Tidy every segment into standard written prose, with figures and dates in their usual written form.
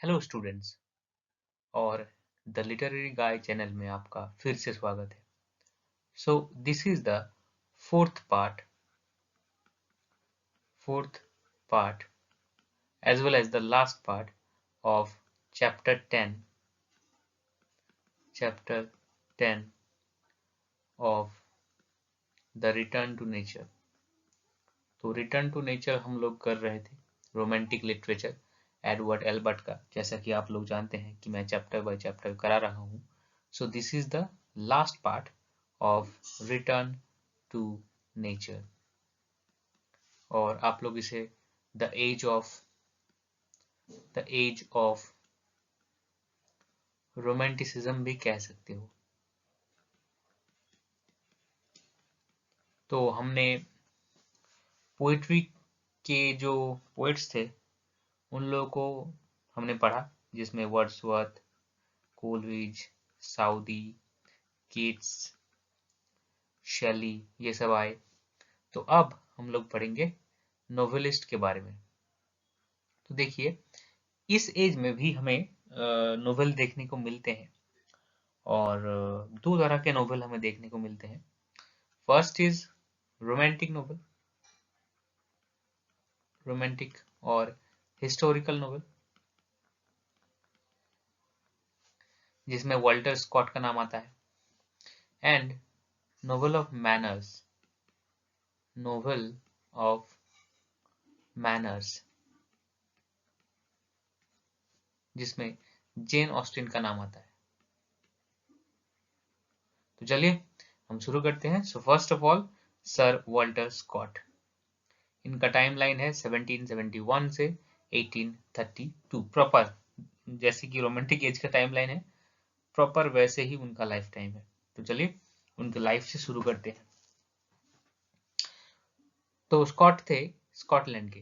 Hello students और the literary guy channel में आपका फिर से स्वागत है। सो this is the fourth part as well as the last part of chapter 10 of the return to nature। तो रिटर्न टू नेचर हम लोग कर रहे थे रोमांटिक लिटरेचर एडवर्ड एल्बर्ट का, जैसा कि आप लोग जानते हैं कि मैं चैप्टर बाय चैप्टर करा रहा हूँ। So this is the last part of return to nature, और आप लोग इसे द एज ऑफ रोमांटिसिज्म भी कह सकते हो। तो हमने पोइट्री के जो पोइट्स थे उन लोगों को हमने पढ़ा, जिसमें वर्ड्सवर्थ, कोलरिज, साउदी, कीट्स, शेली ये सब आए। तो अब हम लोग पढ़ेंगे नोवेलिस्ट के बारे में। तो देखिए, इस एज में भी हमें नोवेल देखने को मिलते हैं, और दो तरह के नोवेल हमें देखने को मिलते हैं। First is romantic novel, romantic और हिस्टोरिकल नोवेल, जिसमें वाल्टर स्कॉट का नाम आता है, and novel of manners, novel of manners, जिसमें जेन ऑस्टिन का नाम आता है। तो चलिए हम शुरू करते हैं। So first of all sir Walter Scott, इनका टाइमलाइन है 1771 से 1832, प्रॉपर जैसे कि रोमांटिक एज का टाइमलाइन है, प्रॉपर वैसे ही उनका लाइफ टाइम है। तो चलिए उनके लाइफ से शुरू करते हैं। तो स्कॉट थे स्कॉटलैंड के,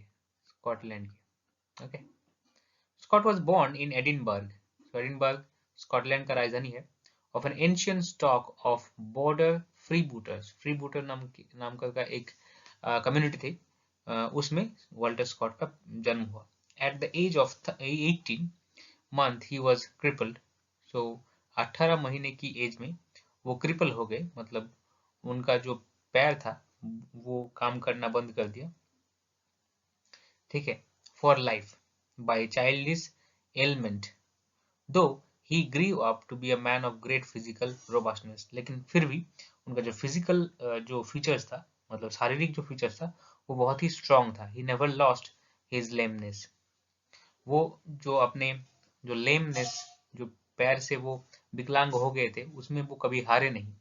okay. Scott was born in Edinburgh, Edinburgh Scotland का राजधानी है, of an ancient stock of border freebooters, freebooter नाम का एक कम्युनिटी थी, उसमें वाल्टर स्कॉट का जन्म हुआ। At the age of 18 month he was crippled, so 18 महीने की एज में वो क्रिपल हो गए, मतलब उनका जो पैर था वो काम करना बंद कर दिया, ठीक है, for life by childish element, though he grew up to be a man of great physical robustness. लेकिन फिर भी उनका जो फिजिकल जो फीचर्स था, मतलब शारीरिक जो फीचर्स था, वो बहुत ही स्ट्रांग था। He never lost his lameness, वो जो अपने जो लेमनेस, जो पैर से वो विकलांग हो गए थे, उसमें वो कभी हारे नहीं।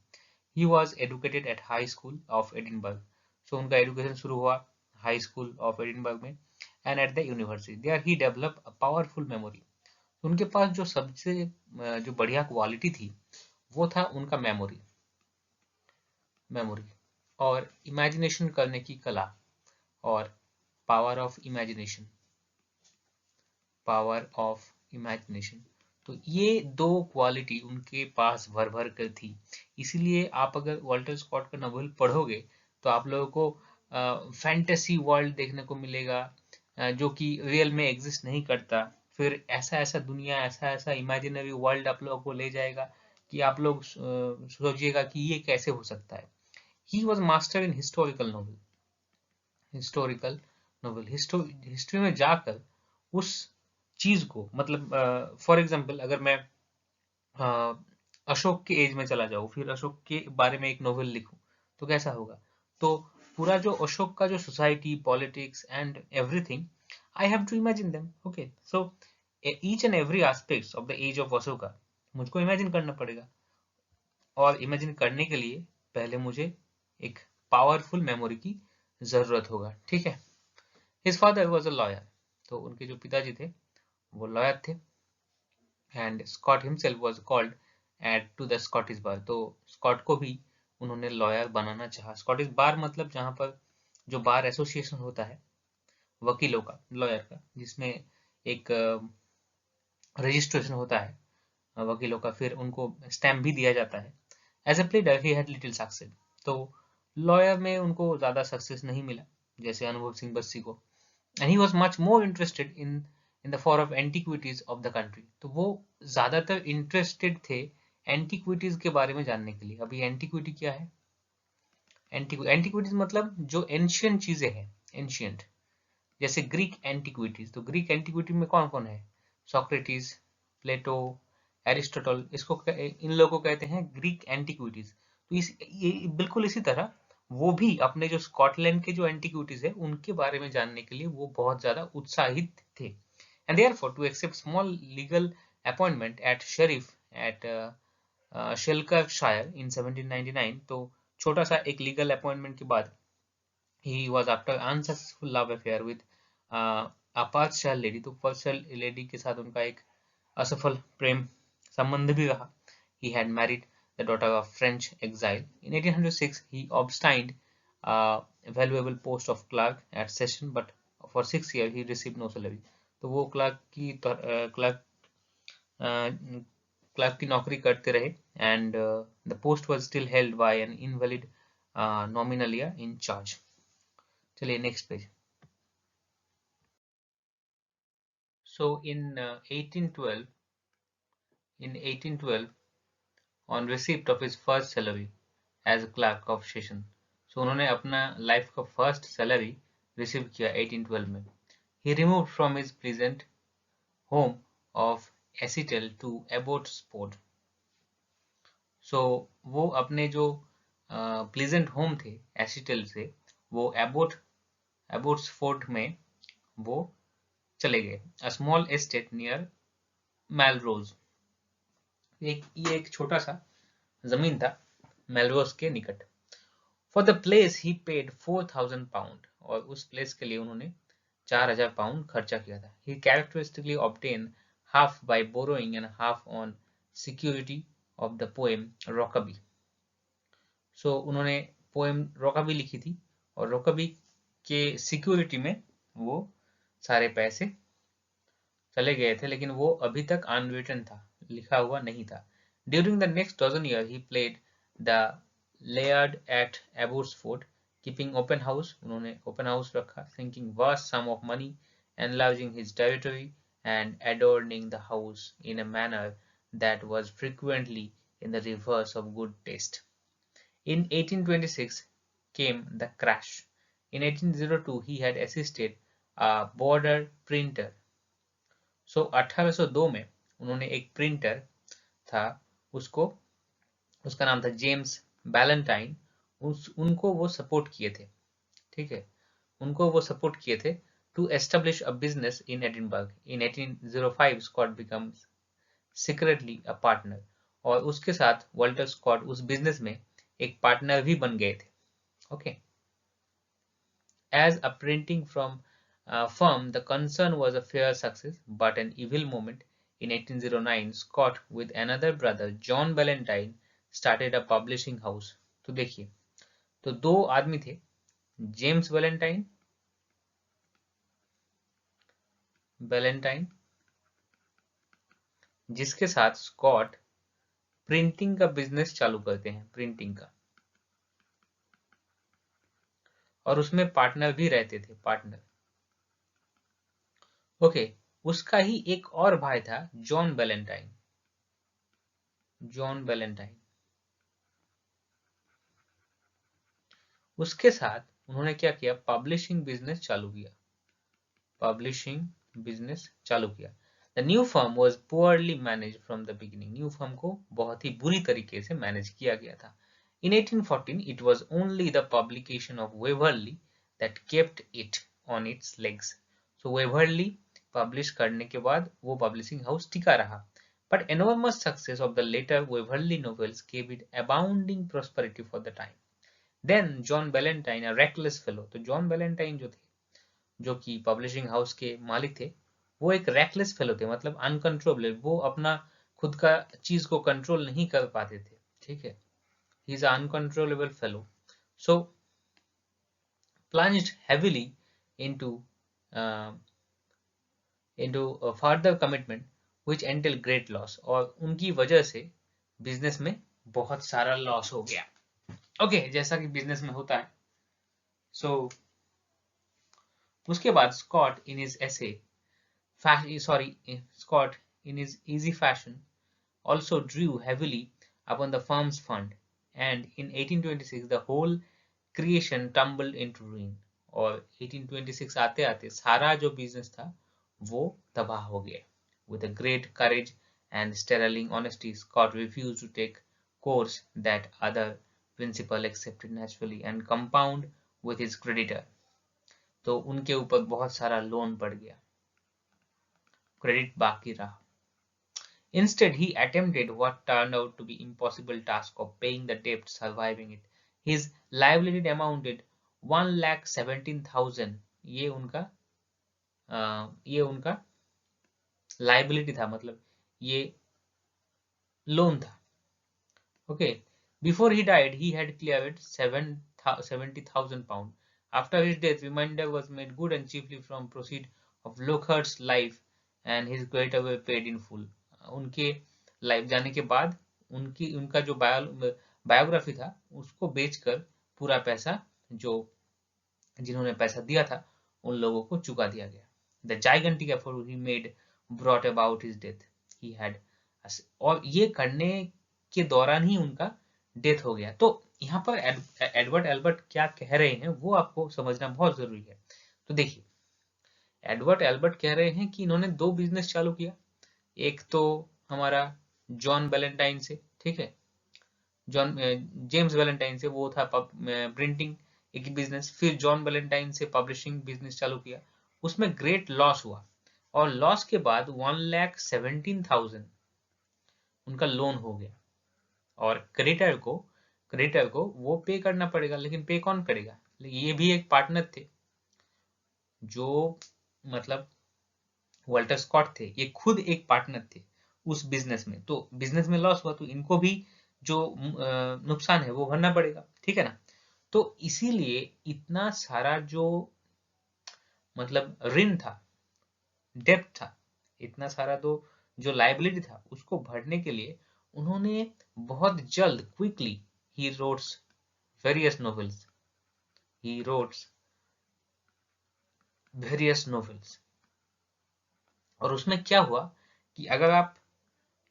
He was educated at high school of Edinburgh, so उनका एजुकेशन शुरू हुआ हाई स्कूल ऑफ एडिनबर्ग में, and at the university there he develop a powerful memory. उनके पास जो सबसे जो बढ़िया क्वालिटी थी वो था उनका मेमोरी और इमेजिनेशन करने की कला, और power of imagination, power of imagination. तो ये दो क्वालिटी उनके पास भर भर कर थी। इसीलिए आप अगर वाल्टर स्कॉट का नॉवेल पढ़ोगे तो आप लोगों को फैंटेसी वर्ल्ड देखने को मिलेगा, जो कि रियल में एग्जिस्ट नहीं करता। फिर ऐसा ऐसा दुनिया, ऐसा ऐसा इमेजिनरी वर्ल्ड आप लोगों को ले जाएगा कि आप लोग सोचिएगा कि ये कैसे हो सकता है। He was master in historical novel, history में जाकर उस चीज को, मतलब फॉर एग्जाम्पल अगर मैं अशोक के एज में चला जाऊं, फिर अशोक के बारे में एक नोवेल लिखूं, तो कैसा होगा। तो पूरा जो अशोक का जो society, politics and everything, I have to imagine them, okay. So each and every aspects of the age of Ashoka मुझको इमेजिन करना पड़ेगा, और इमेजिन करने के लिए पहले मुझे एक पावरफुल मेमोरी की जरूरत होगा, ठीक है। His father was a lawyer, तो उनके जो पिताजी थे वो लॉयर थे, and Scott himself was called to the Scottish bar, तो स्कॉट को भी उन्होंने लॉयर बनाना चाहा। स्कॉटिश बार मतलब जहां पर जो बार एसोसिएशन होता है वकीलों का, लॉयर का, जिसमें एक रजिस्ट्रेशन होता है वकीलों का, फिर उनको स्टैम्प भी दिया जाता है। As a pleader he had little success, तो लॉयर में उनको ज्यादा सक्सेस नहीं मिला जैसे अनुभव सिंह बस्सी को, and he was much more interested in in the for of antiquities of the country. तो वो ज्यादातर इंटरेस्टेड थे एंटीक्विटीज के बारे में जानने के लिए। अभी एंटीक्विटी क्या है? एंटीक्विटीज मतलब जो एंशियंट चीजें हैं, एंशियंट, जैसे ग्रीक एंटीक्विटीज। तो ग्रीक एंटीक्विटी में कौन कौन है? सोक्रेटिस, प्लेटो, एरिस्टोटल, इन लोगों को कहते हैं ग्रीक एंटीक्विटीज। तो ये बिल्कुल इसी तरह वो भी अपने जो स्कॉटलैंड के जो एंटीक्विटीज है उनके बारे में जानने के लिए वो बहुत ज्यादा उत्साहित थे। And therefore to accept small legal appointment at sheriff at Selkirkshire in 1799, तो छोटा सा एक लीगल अपॉइंटमेंट के बाद he was after unsuccessful love affair with a partial lady। तो partial lady के साथ उनका एक असफल प्रेम संबंध भी रहा। He had married the daughter of French exile. In 1806 he obtained a valuable post of clerk at session, but for 6 years he received no salary। तो वो क्लर्क की नौकरी करते रहे and the post was still held by an invalid nominalia in charge। चलिए next page. So in 1812 on receipt of his first salary as a clerk of session, so उन्होंने अपना life का फर्स्ट सैलरी रिसीव किया 1812 में। He removed from his present home of Essittle to Abbotsford। So वो अपने जो pleasant home थे acetal से वो एबोट्सफोर्ड में वो चले गए। A small estate near Melrose. ये एक छोटा सा जमीन था मेलरोज के निकट। For the place he paid 4000 pound, और उस प्लेस के लिए उन्होंने 4000 पाउंड खर्चा किया था। He characteristically obtain half by borrowing and half on security of the poem Rokeby. So उन्होंने पोएम रॉकबी लिखी थी और रॉकबी के सिक्योरिटी में वो सारे पैसे चले गए थे, लेकिन वो अभी तक अनरिटन था, लिखा हुआ नहीं था। During the next dozen year he played the laird at Abbotsford, keeping open house, उन्होंने ओपन हाउस रखा, sinking vast sum of money, enlarging his territory and adorning the house in a manner that was frequently in the reverse of good taste. In 1826 came the crash. In 1802 he had assisted a border printer। सो 1802 में उन्होंने एक printer था, उसका नाम था James Ballantine, उनको वो support किए थे। ठीक है, उनको वो सपोर्ट किए थे to establish a business in Edinburgh. In 1805 Scott becomes secretly a partner, और उसके साथ वाल्टर स्कॉट उस बिजनेस में एक पार्टनर भी बन गए थे। Okay, as a printing from firm, the concern was a fair success, but an evil moment. In 1809, Scott, with another brother, John Ballantyne, started a publishing house। तो देखिए, तो दो आदमी थे, जेम्स बैलेंटाइन, जिसके साथ स्कॉट प्रिंटिंग का business चालू करते हैं, प्रिंटिंग का, और उसमें पार्टनर भी रहते थे, पार्टनर। ओके, उसका ही एक और भाई था जॉन बैलेंटाइन। उसके साथ उन्होंने क्या किया? पब्लिशिंग बिजनेस चालू किया। The new firm was poorly manage from the beginning. New firm को बहुत ही बुरी तरीके से मैनेज किया गया था। In 1814, it was only the publication of Waverley that kept it on its legs। So Waverley publish करने के बाद वो publishing house टिका रहा। But enormous success of the later Waverley novels gave it abounding prosperity for the time। Then John Ballantyne, a reckless fellow, तो John Ballantyne जो कि publishing house के मालिक थे, वो एक reckless fellow थे, मतलब uncontrollable, वो अपना खुद का चीज को कंट्रोल नहीं कर पाते थे। ठीक है, he is an uncontrollable fellow, so plunged heavily into uh, a further commitment which entailed great loss। और उनकी वजह से बिजनेस में बहुत सारा लॉस हो गया। ओके, जैसा कि बिजनेस में होता है। सो उसके बाद Scott in his essay Scott, in his easy fashion, also drew heavily upon the firm's fund, and in 1826 the whole creation tumbled into ruin. और 1826 आते आते सारा जो बिजनेस था वो तबाह हो गया. With a great courage and sterling honesty, Scott refused to take course that other principal accepted naturally and compound with his creditor. तो उनके ऊपर बहुत सारा लोन पड़ गया, क्रेडिट बाकी रहा. Instead, he attempted what turned out to be impossible task of paying the debt, surviving it. His liability amounted 1,17,000. ये उनका लाइबिलिटी था, मतलब ये लोन था. Okay. Before he died, he had cleared 70,000 pounds. After his death, remainder was made good and chiefly from proceed of Lockhart's life, and his creditor were paid in full. उनके life जाने के बाद उनका जो biography था उसको बेचकर पूरा पैसा जो जिन्होंने पैसा दिया था उन लोगों को चुका दिया गया. The gigantic effort he made brought about his death. He had, और ये करने के दौरान ही उनका डेथ हो गया. तो यहाँ पर एडवर्ड एल्बर्ट क्या कह रहे हैं वो आपको समझना बहुत जरूरी है. तो देखिए, एडवर्ड एल्बर्ट कह रहे हैं कि इन्होंने दो बिजनेस चालू किया. एक तो हमारा जॉन वैलेंटाइन से, ठीक है, जेम्स वैलेंटाइन से, वो था प्रिंटिंग एक बिजनेस. फिर जॉन वैलेंटाइन से पब्लिशिंग बिजनेस चालू किया. उसमें ग्रेट लॉस हुआ और लॉस के बाद 1,17,000 उनका लोन हो गया और क्रेडिटर को वो पे करना पड़ेगा. लेकिन पे कौन करेगा? ये भी एक पार्टनर थे जो, मतलब वाल्टर स्कॉट थे, ये खुद एक पार्टनर थे उस बिजनेस में. तो बिजनेस में लॉस हुआ तो इनको भी जो नुकसान है वो भरना पड़ेगा, ठीक है ना. तो इसीलिए इतना सारा जो मतलब ऋण था, डेब्ट था, इतना सारा तो जो लाइबिलिटी था उसको भरने के लिए उन्होंने बहुत जल्द quickly he wrote various novels. He wrote various novels. और उसमें क्या हुआ कि अगर आप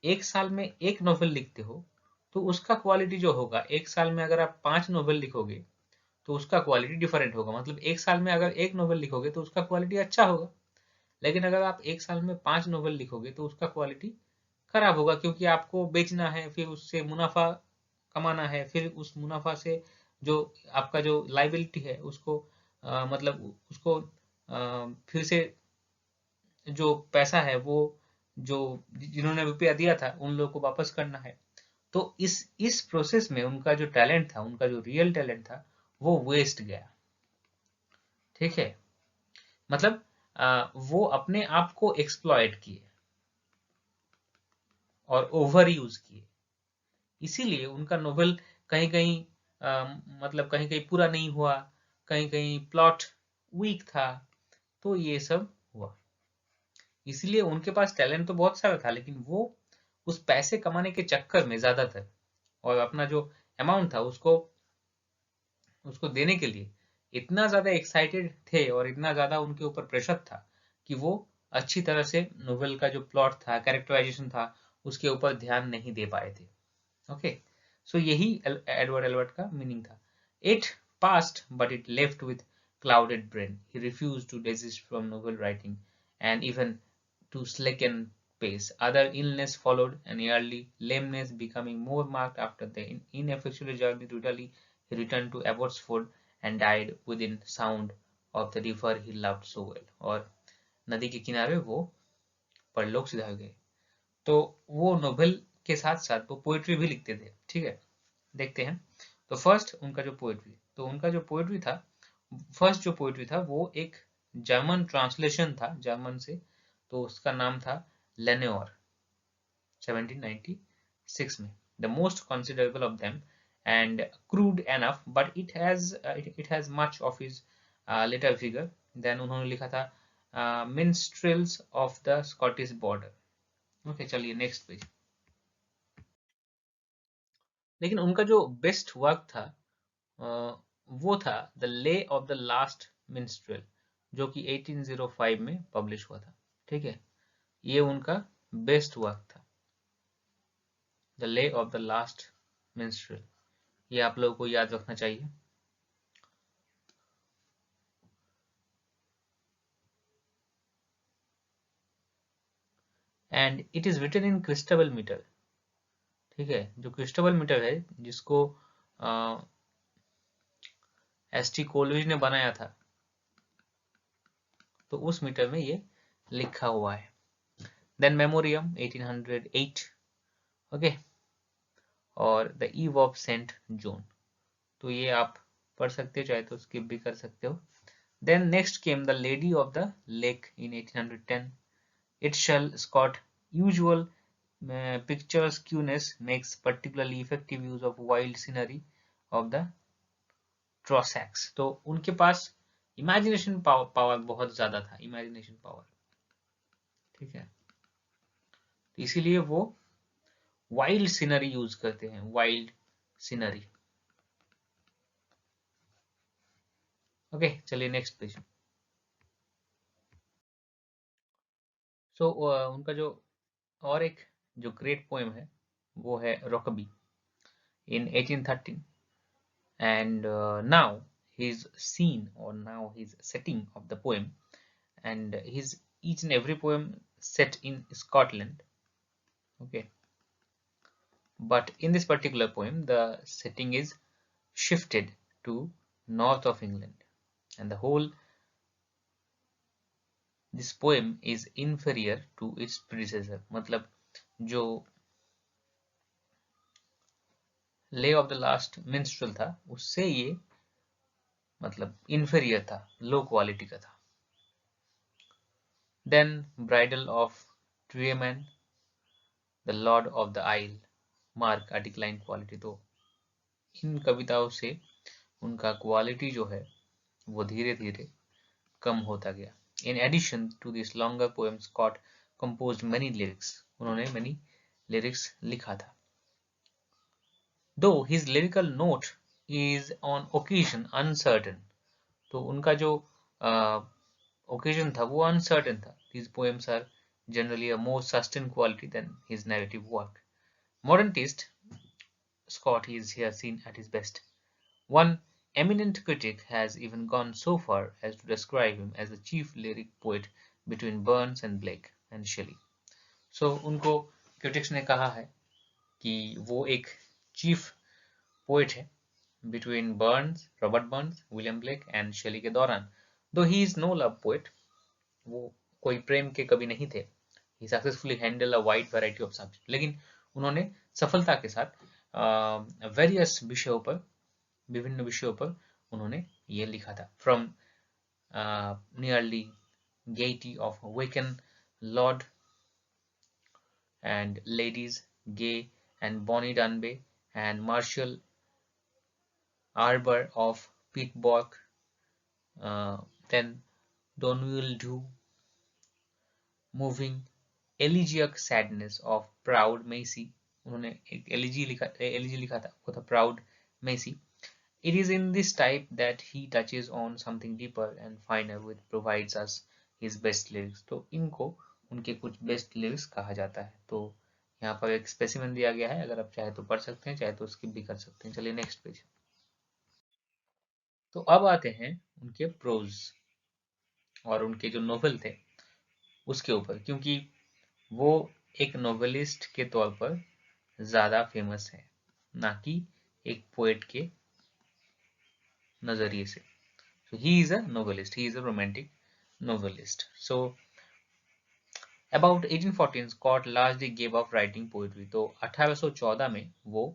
एक साल में एक नोवेल लिखते हो तो उसका क्वालिटी जो होगा, एक साल में अगर आप 5 नोवेल लिखोगे तो उसका क्वालिटी डिफरेंट होगा. मतलब एक साल में अगर एक नोवेल लिखोगे तो उसका क्वालिटी अच्छा होगा, लेकिन अगर आप एक साल में 5 नोवेल लिखोगे तो उसका क्वालिटी खराब होगा, क्योंकि आपको बेचना है, फिर उससे मुनाफा कमाना है, फिर उस मुनाफा से जो आपका जो लाइबिलिटी है उसको मतलब उसको फिर से जो पैसा है वो जो जिन्होंने रुपया दिया था उन लोगों को वापस करना है. तो इस प्रोसेस में उनका जो टैलेंट था, उनका जो रियल टैलेंट था वो वेस्ट गया, ठीक है. मतलब वो अपने आप को एक्सप्लॉइट किए और ओवर यूज किए. इसीलिए उनका नोवेल कहीं कहीं मतलब कहीं कहीं पूरा नहीं हुआ, कहीं कहीं प्लॉट वीक था. तो ये सब हुआ. इसलिए उनके पास टैलेंट तो बहुत सारा था, लेकिन वो उस पैसे कमाने के चक्कर में ज्यादातर और अपना जो अमाउंट था उसको देने के लिए इतना ज्यादा एक्साइटेड थे और इतना ज्यादा उनके ऊपर प्रेशर था कि वो अच्छी तरह से नोवेल का जो प्लॉट था, कैरेक्टराइजेशन था, उसके ऊपर ध्यान नहीं दे पाए थे. ओके, सो यही एडवर्ड एल्बर्ट का मीनिंग था. It past but it left with clouded brain. He refused to desist from novel writing and even to slacken pace. Other illness followed, and early lameness becoming more marked after the ineffectual journey to Italy. He returned to Abbotsford and died within sound of the river he loved so well. और नदी के किनारे वो परलोक सिधार गए. तो वो novel के साथ साथ वो पोएट्री भी लिखते थे, ठीक है. देखते हैं. तो फर्स्ट उनका जो पोएट्री था, फर्स्ट जो पोएट्री था वो एक जर्मन ट्रांसलेशन था जर्मन से. तो उसका नाम था लेनोर, 1796 में. The most considerable of them and crude enough, but it has much of his later figure. Then उन्होंने लिखा था minstrels of the Scottish border. Okay, चलिए नेक्स्ट पेज. लेकिन उनका जो बेस्ट वर्क था वो था the lay of the last मिन्स्ट्रेल, जो कि 1805 में पब्लिश हुआ था. ठीक है, ये उनका बेस्ट वर्क था, the lay of the last minstrel. ये आप लोगों को याद रखना चाहिए। And it is written in Christabel metre. ठीक है, जो क्रिस्टबल मीटर है जिसको एस.टी. कोलरिज ने बनाया था, तो उस मीटर में ये लिखा हुआ है। देन मेमोरियम 1808, ओके, और the eve of Saint John, तो ये आप पढ़ सकते हो, चाहे तो स्किप भी कर सकते हो। Then next came the lady of the lake in 1810। It shall Scott usual picturesqueness makes particularly effective use of wild scenery of the Trossachs। तो उनके पास इमेजिनेशन पावर बहुत ज्यादा था, इमेजिनेशन पावर। ठीक है, तो इसीलिए वो वाइल्ड सीनरी यूज करते हैं, वाइल्ड सीनरी। ओके, चलिए नेक्स्ट पेज। सो उनका जो और एक जो ग्रेट पोएम है वो है रॉकबी in 1813, and now his scene, or now his setting of the poem, and his each and every poem set in Scotland, okay, but in this particular poem the setting is shifted to north of England, and the whole this poem is inferior to its predecessor। मतलब जो ले of the last मिन्स्ट्रल था उससे ये मतलब inferior था, लो quality का था। Then bridal of Triermain, the lord of the आइल मार्क अ डिक्लाइन क्वालिटी। तो इन कविताओं से उनका क्वालिटी जो है वो धीरे धीरे कम होता गया। In addition to this longer poem Scott composed many lyrics, उन्होंने मेनी लिरिक्स लिखा था। Though his lyrical note is on occasion uncertain, तो उनका जो ओकेजन था वो अनसर्टन था। These poems are generally a more sustained quality than his narrative work. Modern taste, Scott is here seen at his best. One eminent critic has even gone so far as to describe him as the chief lyric poet between Burns and Blake and Shelley. So उनको critics ने कहा है कि वो एक chief poet है between Burns, Robert Burns, William Blake and Shelley के दौरान। Though he is no love poet, वो कोई प्रेम के कवि नहीं थे। He successfully handled a wide variety of subjects, लेकिन उन्होंने सफलता के साथ वेरियस विषयों पर, विभिन्न विषयों पर उन्होंने ये लिखा था। From nearly gaiety of Waken Lord and Ladies Gay and Bonnie Dunby and Marshall Arbor of Pittsburgh, then Donwell Do, Moving Elegiac Sadness of Proud Macy, उन्होंने एक एलिजी लिखा था, वो था proud Maisie. It is in this type that he touches on something deeper and finer which provides us his best lyrics। तो इनको उनके कुछ बेस्ट लिरिक्स कहा जाता है। तो यहाँ पर एक स्पेसिमेन दिया गया है, अगर आप चाहे तो पढ़ सकते हैं, चाहे तो स्किप भी कर सकते हैं। चलिए नेक्स्ट पेज। तो अब आते हैं उनके प्रोज और उनके जो नोवेल थे उसके ऊपर, क्योंकि वो एक नोवेलिस्ट के तौर पर ज्यादा फेमस है, ना कि एक पोएट के नजरिए से। So he is a novelist, he is a romantic novelist. So about 1814 Scott largely gave up writing poetry। तो 1814 में वो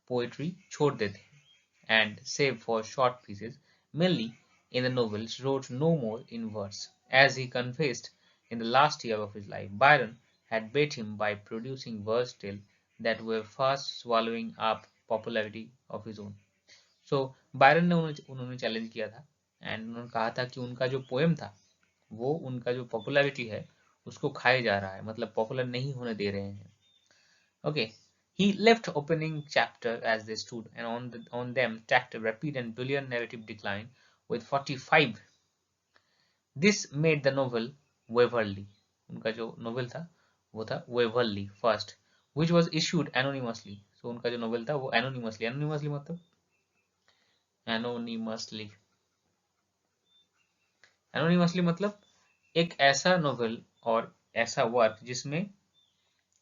पोएट्री छोड़ देते हैं, and save for short pieces mainly in the novels wrote no more in verse, as he confessed in the last year of his life Byron had beat him by producing verse tales that were fast swallowing up popularity of his own। So Byron ने उन्होंने challenge किया था and उन्होंने कहा था कि उनका जो पोएम था वो उनका जो पॉपुलैरिटी है उसको खाए जा रहा है, मतलब पॉपुलर नहीं होने दे रहे हैं। Okay, he left opening chapter as they stood and on them tacked a rapid and brilliant narrative decline with 45। This made the novel waverly, उनका जो नोवेल था वो था Waverley first, which was issued anonymously. So उनका जो novel था वो anonymously, anonymously मतलब एनोनिमसली, एनोनिमसली मतलब एक ऐसा नोवेल और ऐसा वर्क जिसमें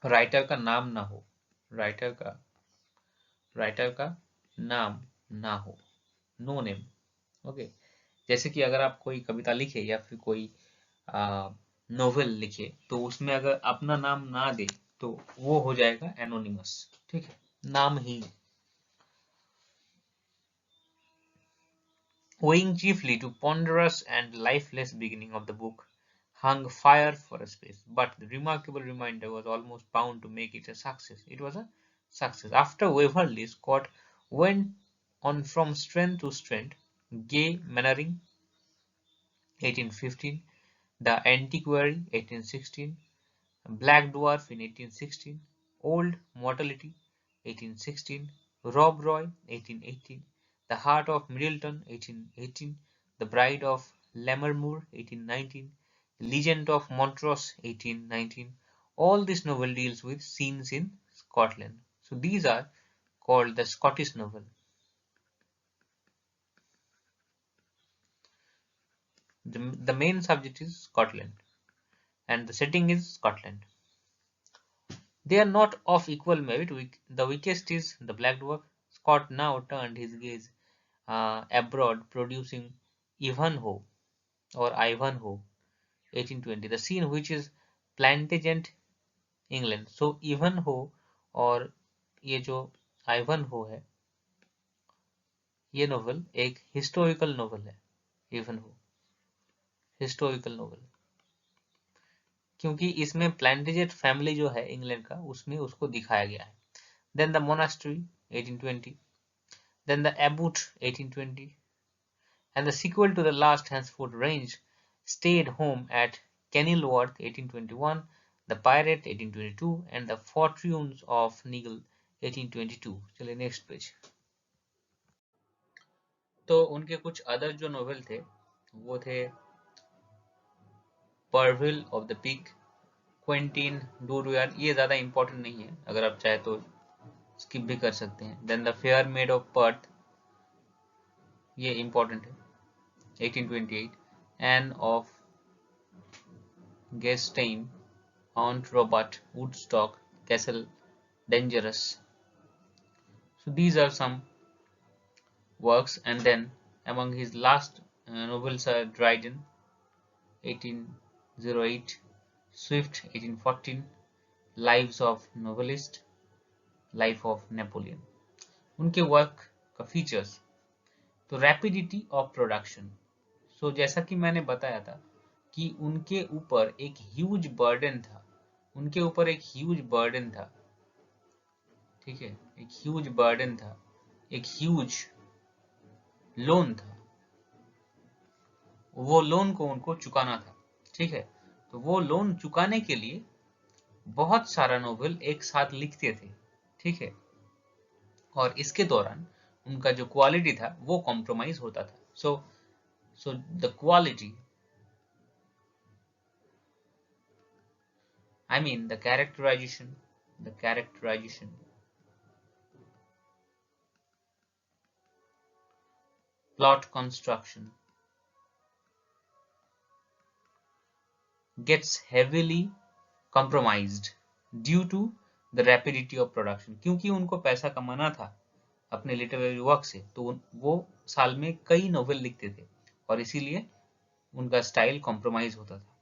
राइटर का नाम ना हो, राइटर का नाम ना हो, नो नेम। ओके, जैसे कि अगर आप कोई कविता लिखे या फिर कोई नोवेल लिखे तो उसमें अगर अपना नाम ना दे तो वो हो जाएगा एनोनिमस। ठीक है, नामहीन। Owing chiefly to ponderous and lifeless beginning of the book, hung fire for a space, but the remarkable reminder was almost bound to make it a success. It was a success. After Waverley, Scott went on from strength to strength. Gay Mannering, 1815, The Antiquary, 1816, Black Dwarf in 1816, Old Mortality, 1816, Rob Roy, 1818, The Heart of Middleton, 1818, The Bride of Lammermoor, 1819, Legend of Montrose, 1819. All this novel deals with scenes in Scotland. So these are called the Scottish novel. The main subject is Scotland and the setting is Scotland. They are not of equal merit. The weakest is the Black Dwarf. Scott now turned his gaze abroad, producing Ivanhoe or Ivanhoe, 1820, the scene which is Plantagenet, England. So Ivanhoe और ये जो Ivanhoe है, ये novel एक historical novel है। Ivanhoe historical novel, क्योंकि इसमें प्लांटेजेट family जो है इंग्लैंड का उसमें उसको दिखाया गया है। Then the monastery, 1820. Then the abbot, 1820. And the sequel to the last henceforth ranged, Stayed Home at Kenilworth, 1821, The Pirate, 1822, and The Fortunes of Nigel, 1822. चलिए नेक्स्ट पेज। तो उनके कुछ अदर जो नोवेल थे वो थे परविल ऑफ द पिग, क्वेंटीन डूरुयार, ये ज्यादा इंपॉर्टेंट नहीं है, अगर आप चाहे तो स्किप भी कर सकते हैं। Then the fair maid of Perth, ये इंपॉर्टेंट है, 1828, Anne of Gestein, Aunt Robert, Woodstock, Castle Dangerous. So these are some works, and then among his last novels are Dryden, 1808, Swift, 1814, Lives of Novelist, Life of Napoleon. उनके work का features, तो rapidity of production. सो जैसा कि मैंने बताया था कि उनके ऊपर एक ह्यूज बर्डन था, उनके ऊपर एक ह्यूज बर्डन था, ठीक है, एक ह्यूज बर्डन था, एक ह्यूज लोन था, वो लोन को उनको चुकाना था। ठीक है, तो वो लोन चुकाने के लिए बहुत सारा नोवेल एक साथ लिखते थे। ठीक है, और इसके दौरान उनका जो क्वालिटी था वो कॉम्प्रोमाइज होता था। So the quality, I mean the characterization, plot construction gets heavily compromised due to the rapidity of production। क्योंकि उनको पैसा कमाना था अपने लिटरेरी वर्क से, तो वो साल में कई नोवेल लिखते थे और इसीलिए उनका स्टाइल कॉम्प्रोमाइज होता था।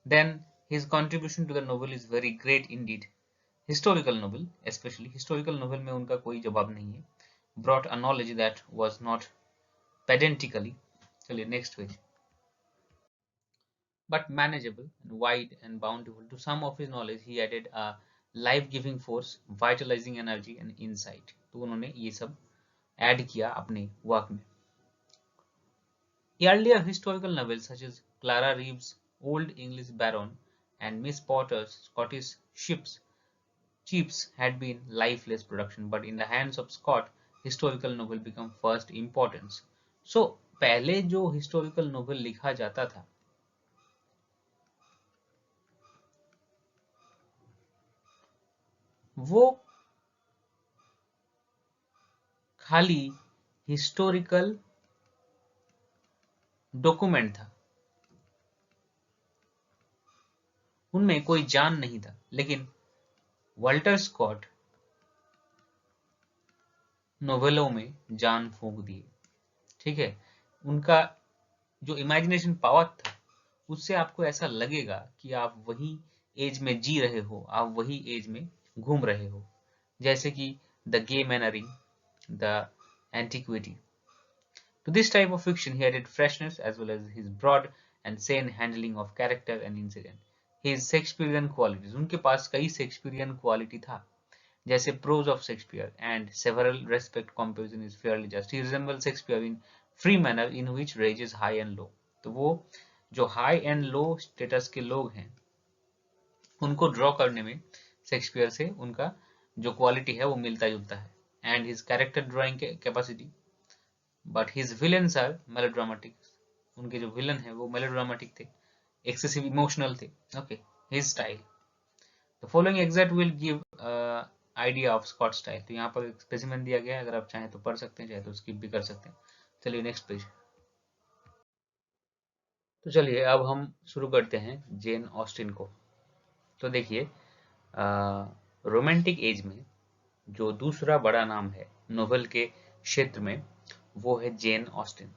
Then his contribution to the novel is very great indeed. Historical novel, especially historical novel में उनका कोई जवाब नहीं है, brought a knowledge that was not pedantically, चलिए next page, but manageable and wide and bountiful. To some of his knowledge he added a life-giving force, vitalizing energy and insight. तो उन्होंने ये सब ऐड किया अपने वर्क में। Earlier historical novels such as Clara Reeves' Old English Baron and Miss Potter's Scottish Chiefs had been lifeless production, but in the hands of Scott, historical novel become first importance. पहले जो historical novel लिखा जाता था वो खाली historical document था, उनमें कोई जान नहीं था। लेकिन वाल्टर स्कॉट नोवेलों में जान फूंक दिए। ठीक है, उनका जो इमेजिनेशन पावर था उससे आपको ऐसा लगेगा कि आप वही एज में जी रहे हो, आप वही एज में घूम रहे हो, जैसे कि the Guy Mannering, the antiquity. To this type of fiction, he added freshness as well as his broad and sane handling of character and incident. His Shakespearean qualities, उनके पास कई Shakespearean quality था, जैसे prose of Shakespeare and several respect composition is fairly just. He resembles Shakespeare in free manner in which ranges high and low. तो वो जो high and low status के लोग हैं उनको ड्रॉ करने में शेक्सपियर से उनका जो क्वालिटी है वो मिलता जुलता है। And his character drawing capacity, but his villains are melodramatic. उनके जो विलन है वो मेलोड्रामेटिक थे, एक्सेसिव इमोशनल थे। Okay, his style, the following exact will give idea of Scott style. तो यहाँ पर एक स्पेसिमेन दिया गया है, अगर आप चाहें तो पढ़ सकते हैं, चाहे तो स्किप भी कर सकते हैं। चलिए नेक्स्ट पेज। तो चलिए अब हम शुरू करते हैं जेन ऑस्टिन को। तो देखिए, रोमांटिक एज में जो दूसरा बड़ा नाम है नोवेल के क्षेत्र में वो है जेन ऑस्टिन।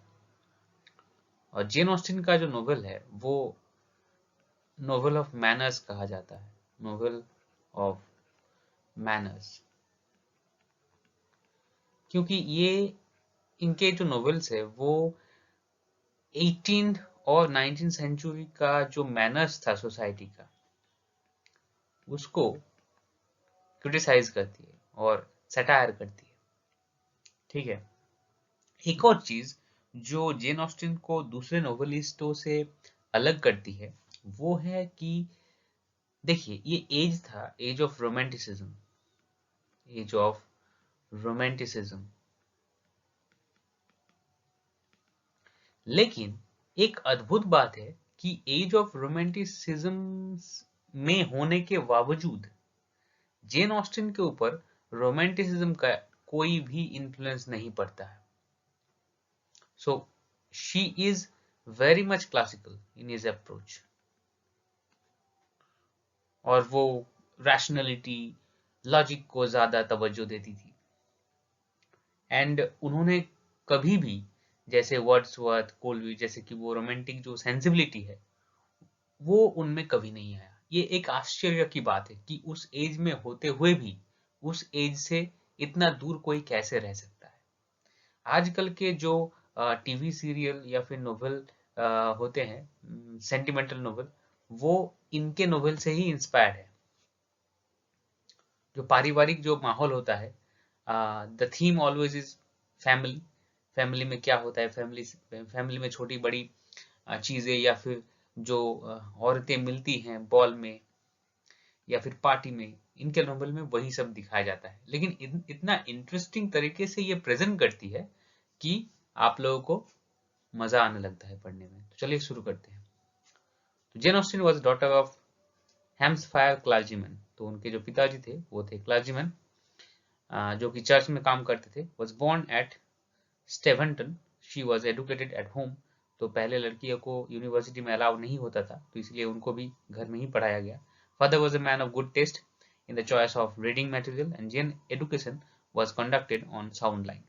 और जेन ऑस्टिन का जो नोवेल है वो नोवेल ऑफ मैनर्स कहा जाता है, नोवेल ऑफ मैनर्स, क्योंकि ये इनके जो नोवेल्स है वो 18th और 19th सेंचुरी का जो मैनर्स था सोसाइटी का उसको क्रिटिसाइज करती है और सटायर करती है। ठीक है, एक और चीज जो जेन ऑस्टिन को दूसरे नोवेलिस्टों से अलग करती है वो है कि देखिए ये एज था, age of romanticism, age of romanticism. लेकिन एक अद्भुत बात है कि एज ऑफ रोमांटिसिज्म में होने के बावजूद जेन ऑस्टिन के ऊपर रोमांटिसिज्म का कोई भी इन्फ्लुएंस नहीं पड़ता है। So she is very much classical in his approach, और वो रैशनैलिटी, लॉजिक को ज्यादा तवज्जो देती थी। एंड उन्होंने कभी भी, जैसे वर्ड्सवर्थ, कोलवी, जैसे कि वो रोमांटिक जो सेंसिबिलिटी है वो उनमें कभी नहीं आया। ये एक आश्चर्य की बात है कि उस एज में होते हुए भी उस एज से इतना दूर कोई कैसे रह सकता है। आजकल के जो टीवी सीरियल या फिर नोवेल होते हैं, सेंटिमेंटल नोवेल, वो इनके नोवेल से ही इंस्पायर्ड है। जो पारिवारिक जो माहौल होता है, the theme always is family. Family में क्या होता है, फैमिली में छोटी बड़ी चीजें या फिर जो औरतें मिलती हैं बॉल में या फिर पार्टी में, इनके नोवेल में वही सब दिखाया जाता है। लेकिन इतना इंटरेस्टिंग तरीके से ये प्रेजेंट करती है कि आप लोगों को मजा आने लगता है पढ़ने में। तो चलिए शुरू करते हैं। तो Jane Austen was daughter of Hampshire clergyman. तो उनके जो पिताजी थे वो थे क्लर्जीमैन, जो कि चर्च में काम करते थे। Was born at Steventon, she was educated at home. तो पहले लड़कियों को यूनिवर्सिटी में अलाउ नहीं होता था, तो इसलिए उनको भी घर में ही पढ़ाया गया। Father was a man of good taste in the choice of reading material, and Jain education was conducted on sound line.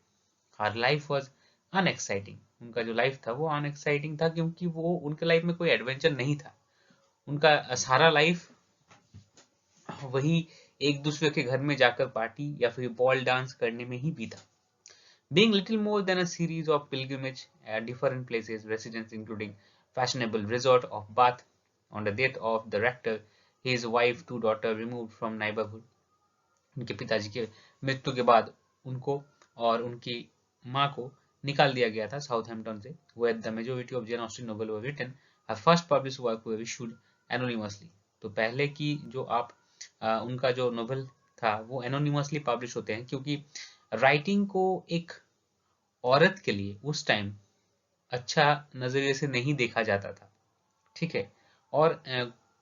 Her life was unexciting. उनका जो लाइफ था वो अनएक्साइटिंग था, क्योंकि वो उनके लाइफ में कोई एडवेंचर नहीं था। उनका सारा लाइफ वही एक दूसरे के घर में जाकर पार्टी या फिर बॉल डांस करने में ही बीता। Being little more than a series of pilgrimage at different places, residence including fashionable resort of Bath. On the death of the rector, his wife, two daughters removed from neighborhood. उनके पिताजी के मृत्यु के बाद उनको और उनकी माँ को निकाल दिया गया था साउथहैम्पटन से। Where the majority of Jane Austen novels were written, her first published work were issued anonymously. तो पहले की जो उनका जो नोवेल था वो एनोनिमसली पब्लिश होते हैं, क्योंकि राइटिंग को एक औरत के लिए उस टाइम अच्छा नजरिए से नहीं देखा जाता था। ठीक है, और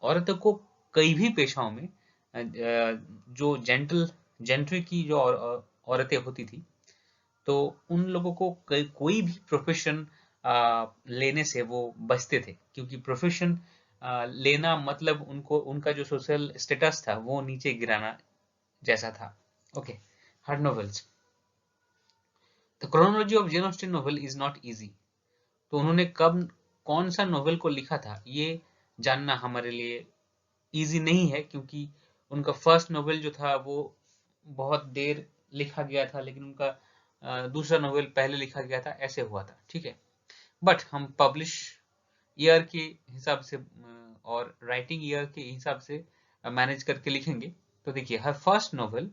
औरतों को कई भी पेशाओं में जो जेंट्री की जो औरतें होती थी, तो उन लोगों को कोई भी प्रोफेशन लेने से वो बचते थे, क्योंकि प्रोफेशन लेना मतलब उनको उनका जो सोशल स्टेटस था वो नीचे गिराना जैसा था। Okay, her novels. The chronology of Jane Austen novel is not easy. तो उन्होंने कब कौन सा नोवेल को लिखा था ये जानना हमारे लिए इजी नहीं है, क्योंकि उनका फर्स्ट नोवेल जो था वो बहुत देर लिखा गया था, लेकिन उनका दूसरा नोवेल पहले लिखा गया था, ऐसे हुआ था, ठीक है। बट हम पब्लिश ईयर के हिसाब से और राइटिंग ईयर के हिसाब से मैनेज करके लिखेंगे। तो देखिए, her first novel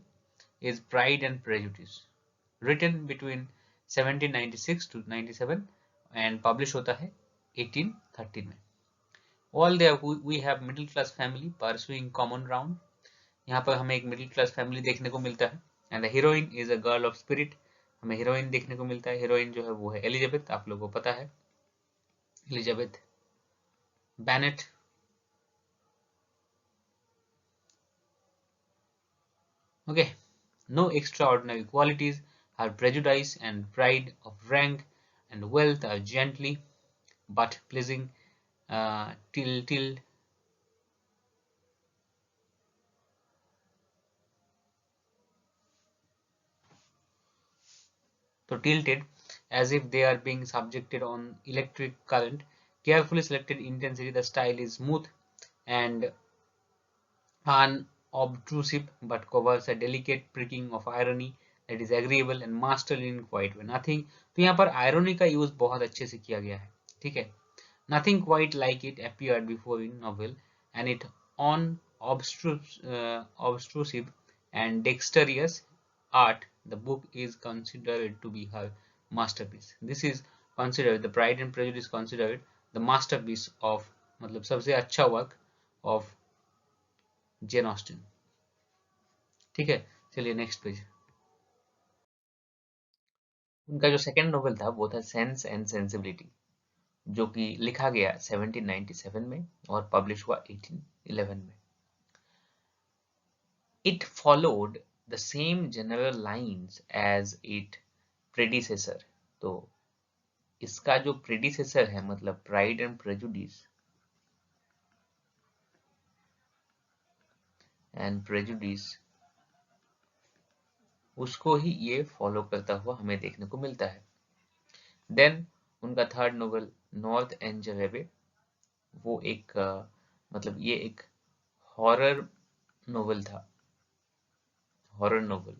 is pride and prejudice, written between 1796 to 97 and publish होता है 1813 में। All there we have middle class family pursuing common ground. यहाँ पर हमें एक मिडिल क्लास फैमिली देखने को मिलता है। And the heroine is a girl of spirit, हमें हीरोइन देखने को मिलता है। हीरोइन जो है वो है एलिजाबेथ, आप लोगों को पता है, Elizabeth Bennet. Okay, no extraordinary qualities, her prejudice and pride of rank and wealth are gently but pleasing till so tilted as if they are being subjected on electric current. Carefully selected intensity, the style is smooth and unobtrusive but covers a delicate pricking of irony that is agreeable and masterly in quiet way. Nothing, तो यहाँ पर irony का use बहुत अच्छे से किया गया है, ठीक है। Nothing quite like it appeared before in novel, and it on obtrusive and dexterous art, the book is considered to be her masterpiece. This is considered, the Pride and Prejudice considered the masterpiece of, मतलब सबसे अच्छा work of Jane Austen, ठीक है। चलिए next page. उनका जो second novel था वो था सेंस एंड सेंसिबिलिटी, जो कि लिखा गया 1797 में और पब्लिश हुआ 1811 में। It followed the same general lines as its predecessor. तो इसका जो predecessor है, मतलब प्राइड एंड प्रेजुडिस, उसको ही ये फॉलो करता हुआ हमें देखने को मिलता है। देन उनका थर्ड नोवेल नॉर्थ एंजल एबे, वो एक मतलब ये एक हॉरर नोवेल था, हॉरर नोवेल।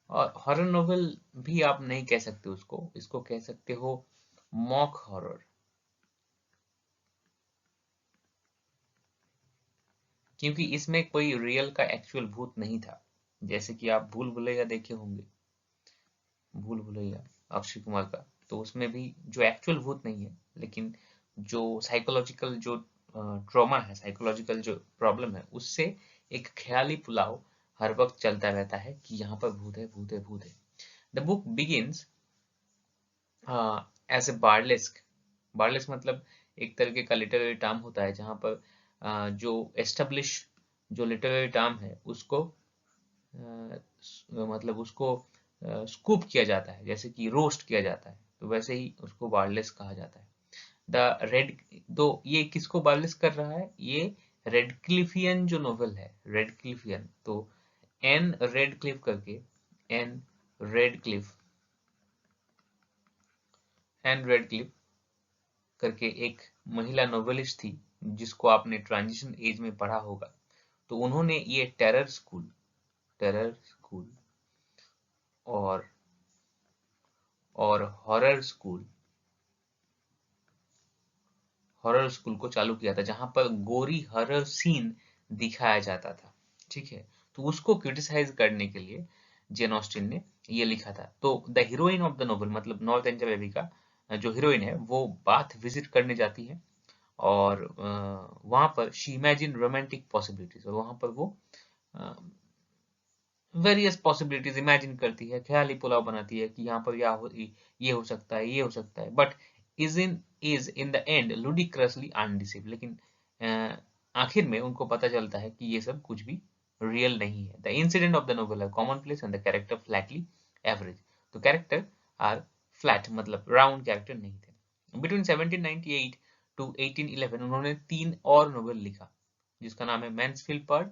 और हॉरर नोवेल भी आप नहीं कह सकते उसको, इसको कह सकते हो मॉक हॉरर, क्योंकि इसमें कोई रियल का एक्चुअल भूत नहीं था। जैसे कि आप भूल भुलैया देखे होंगे, भूल भुलैया अक्षय कुमार का, तो उसमें भी जो एक्चुअल भूत नहीं है, लेकिन जो साइकोलॉजिकल जो ट्रॉमा है, साइकोलॉजिकल जो प्रॉब्लम है, उससे एक ख्याली पुलाव हर वक्त चलता रहता है कि यहाँ पर भूत है, भूत है, भूत है। The book begins as a burlesque, burlesque मतलब एक तरीके का लिटरेरी टर्म होता है, जहाँ पर जो एस्टेब्लिश जो लिटरेरी टर्म है उसको मतलब उसको स्कूप किया जाता है, जैसे कि रोस्ट किया जाता है, तो वैसे ही उसको बार्लेस कहा जाता है। द रेड, तो ये किसको बार्लेस कर रहा है, ये रेडक्लिफियन जो नोवेल है, रेडक्लिफियन, तो एन रेडक्लिफ करके, एन रेडक्लिफ, एन रेडक्लिफ करके एक महिला नोवेलिस्ट थी, जिसको आपने ट्रांजिशन एज में पढ़ा होगा। तो उन्होंने ये टेरर स्कूल और हॉरर स्कूल को चालू किया था, जहां पर गोरी हॉरर सीन दिखाया जाता था, ठीक है। तो उसको क्रिटिसाइज करने के लिए जेन ऑस्टिन ने ये लिखा था। तो the heroine of the novel, मतलब नॉर्थ एंजल एबी का जो हीरोइन है, वो बाथ विजिट करने जाती है, और वहां पर शी इमेजिन रोमांटिक पॉसिबिलिटीज, और वहां पर वो वेरियस पॉसिबिलिटीज इमेजिन करती है, ख्याली पुलाव बनाती है कि यहाँ पर ये हो सकता है, ये हो सकता है, but is in the end ludicrously undecisive, लेकिन आखिर में उनको पता चलता है कि ये सब कुछ भी रियल नहीं है. The incident of the novel are common place and the character flatly average. तो कैरेक्टर आर फ्लैट, मतलब राउंड कैरेक्टर नहीं थे. बिटवीन 1798 टू 1811 उन्होंने 3 और नोवेल लिखा, जिसका नाम है मैन्सफील्ड पर्ड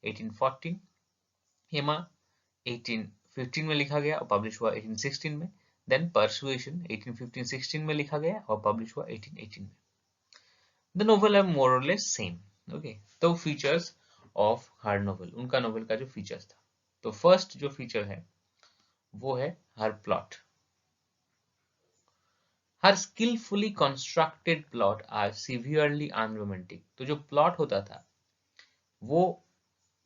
1814, हेमा 1815 में लिखा गया और पब्लिश हुआ 1816 में, देन परसुएशन 1815-16 में लिखा गया और पब्लिश हुआ 1818 में. द नोवेल आर मोर और लेस सेम. ओके, तो फीचर्स ऑफ हर नोवेल, उनका नोवेल का जो फीचर्स था, तो फर्स्ट जो फीचर है वो है her plot. Her skilfully constructed plot are severely unromantic. तो जो प्लॉट होता था वो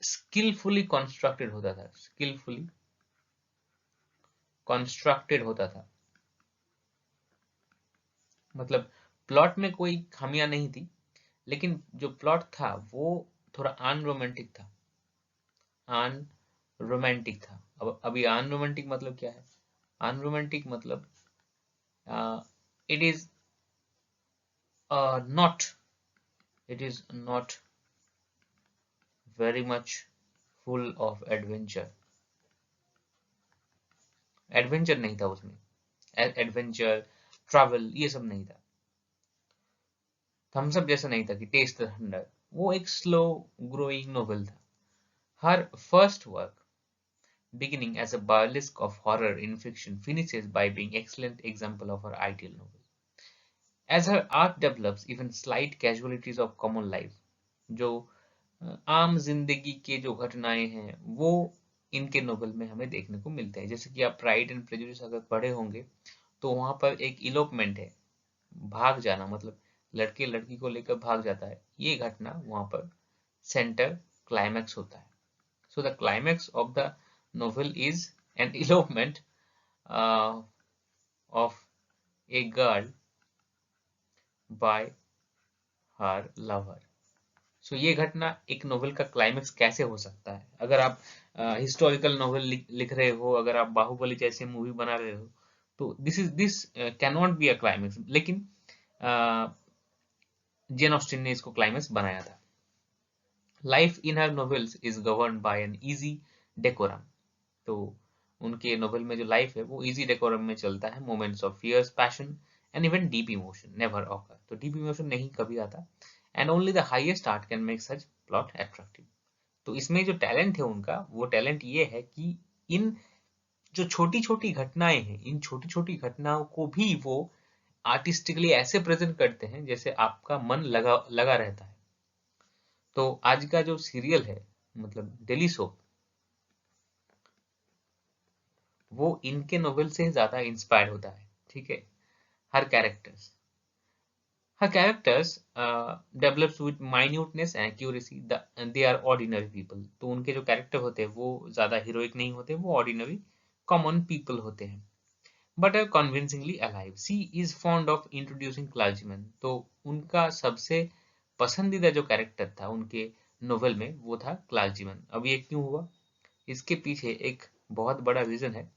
स्किलफुली कंस्ट्रक्टेड होता था, स्किलफुली कंस्ट्रक्टेड होता था, मतलब प्लॉट में कोई खामियां नहीं थी, लेकिन जो प्लॉट था वो थोड़ा अनरोमांटिक था, अनरोमांटिक था. अब अभी अनरोमांटिक मतलब क्या है? अनरोमांटिक मतलब it is not, it is not very much full of adventure. Adventure नहीं था उसमें, एडवेंचर ट्रैवल ये सब नहीं था. थम्स अप जैसा नहीं था कि टेस्ट द थंडर. वो एक स्लो ग्रोइंग नोवेल था. Her first work, beginning as a burlesque of horror in fiction, finishes by being excellent example of her ideal novel. As her art develops, even slight casualties of common life, जो आम जिंदगी के जो घटनाएं हैं वो इनके नोवेल में हमें देखने को मिलते हैं. जैसे कि आप प्राइड एंड प्रेजुडिस अगर पढ़े होंगे तो वहां पर एक इलोपमेंट है, भाग जाना, मतलब लड़के लड़की को लेकर भाग जाता है, ये घटना वहां पर सेंटर क्लाइमैक्स होता है. So the climax of the novel is an elopement of a girl by her lover. सो ये घटना एक नोवेल का क्लाइमेक्स कैसे हो सकता है? अगर आप हिस्टोरिकल नोवेल लिख रहे हो, अगर आप बाहुबली जैसे मूवी बना रहे हो, तो this can not be a climax. लेकिन जेन ऑस्टिन ने इसको क्लाइमेक्स बनाया था. Life in her novels is governed bye an easy decorum. तो उनके नोवेल में जो लाइफ है वो इजी डेकोरम में चलता है. Moments of fierce, passion and even deep emotion never occur. तो डीप इमोशन नहीं कभी आता. And only the highest art can make such plot attractive. तो इसमें जो टैलेंट है उनका, वो टैलेंट ये है कि इन जो छोटी छोटी घटनाएं हैं, इन छोटी छोटी घटनाओं को भी वो आर्टिस्टिकली ऐसे प्रेजेंट करते हैं जैसे आपका मन लगा लगा रहता है. तो आज का जो सीरियल है, मतलब डेली सोप, वो इनके नोवेल से ज्यादा इंस्पायर्ड होता है. ठीक है. हर characters Her characters develops with minuteness and accuracy. They are ordinary people. तो उनके जो कैरेक्टर होते हैं वो ज्यादा हीरोइक नहीं होते, वो ऑर्डिनरी कॉमन पीपल होते हैं. But are convincingly alive. She is fond of introducing clergyman. तो उनका सबसे पसंदीदा जो कैरेक्टर था उनके नोवेल में वो था क्लर्जीमैन. अब ये क्यों हुआ? इसके पीछे एक बहुत बड़ा रीजन है.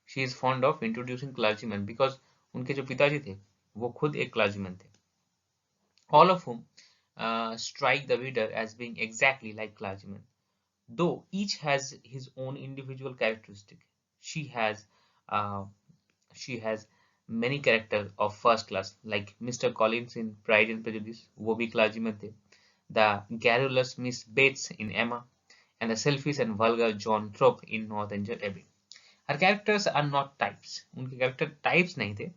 She is fond of introducing clergyman because उनके जो पिताजी थे वो खुद एक क्लर्जीमैन थे, all of whom strike the reader as being exactly like clergymen, though each has his own individual characteristic. She has uh, she has many characters of first class, like Mr. Collins in Pride and Prejudice, वो भी clergyman थे, the garrulous Miss Bates in Emma, and the selfish and vulgar John Thorpe in Northanger Abbey. Her characters are not types. उनके character types नहीं थे,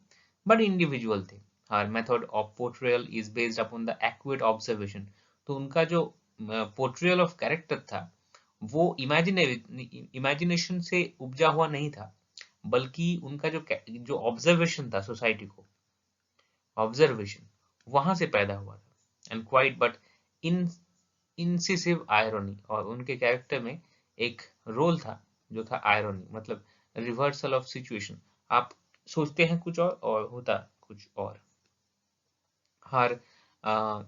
but individual थे. Her method of portrayal is based upon the accurate observation. तो उनका जो portrayal of character था वो imagination से उपजा हुआ नहीं था, बल्कि उनका जो ऑब्जर्वेशन था, सोसाइटी को ऑब्जर्वेशन, वहां से पैदा हुआ था. And quiet but in incisive irony. और उनके कैरेक्टर में एक रोल था जो था आयरनी, मतलब रिवर्सल ऑफ सिचुएशन. आप सोचते हैं कुछ और होता कुछ और. Her uh,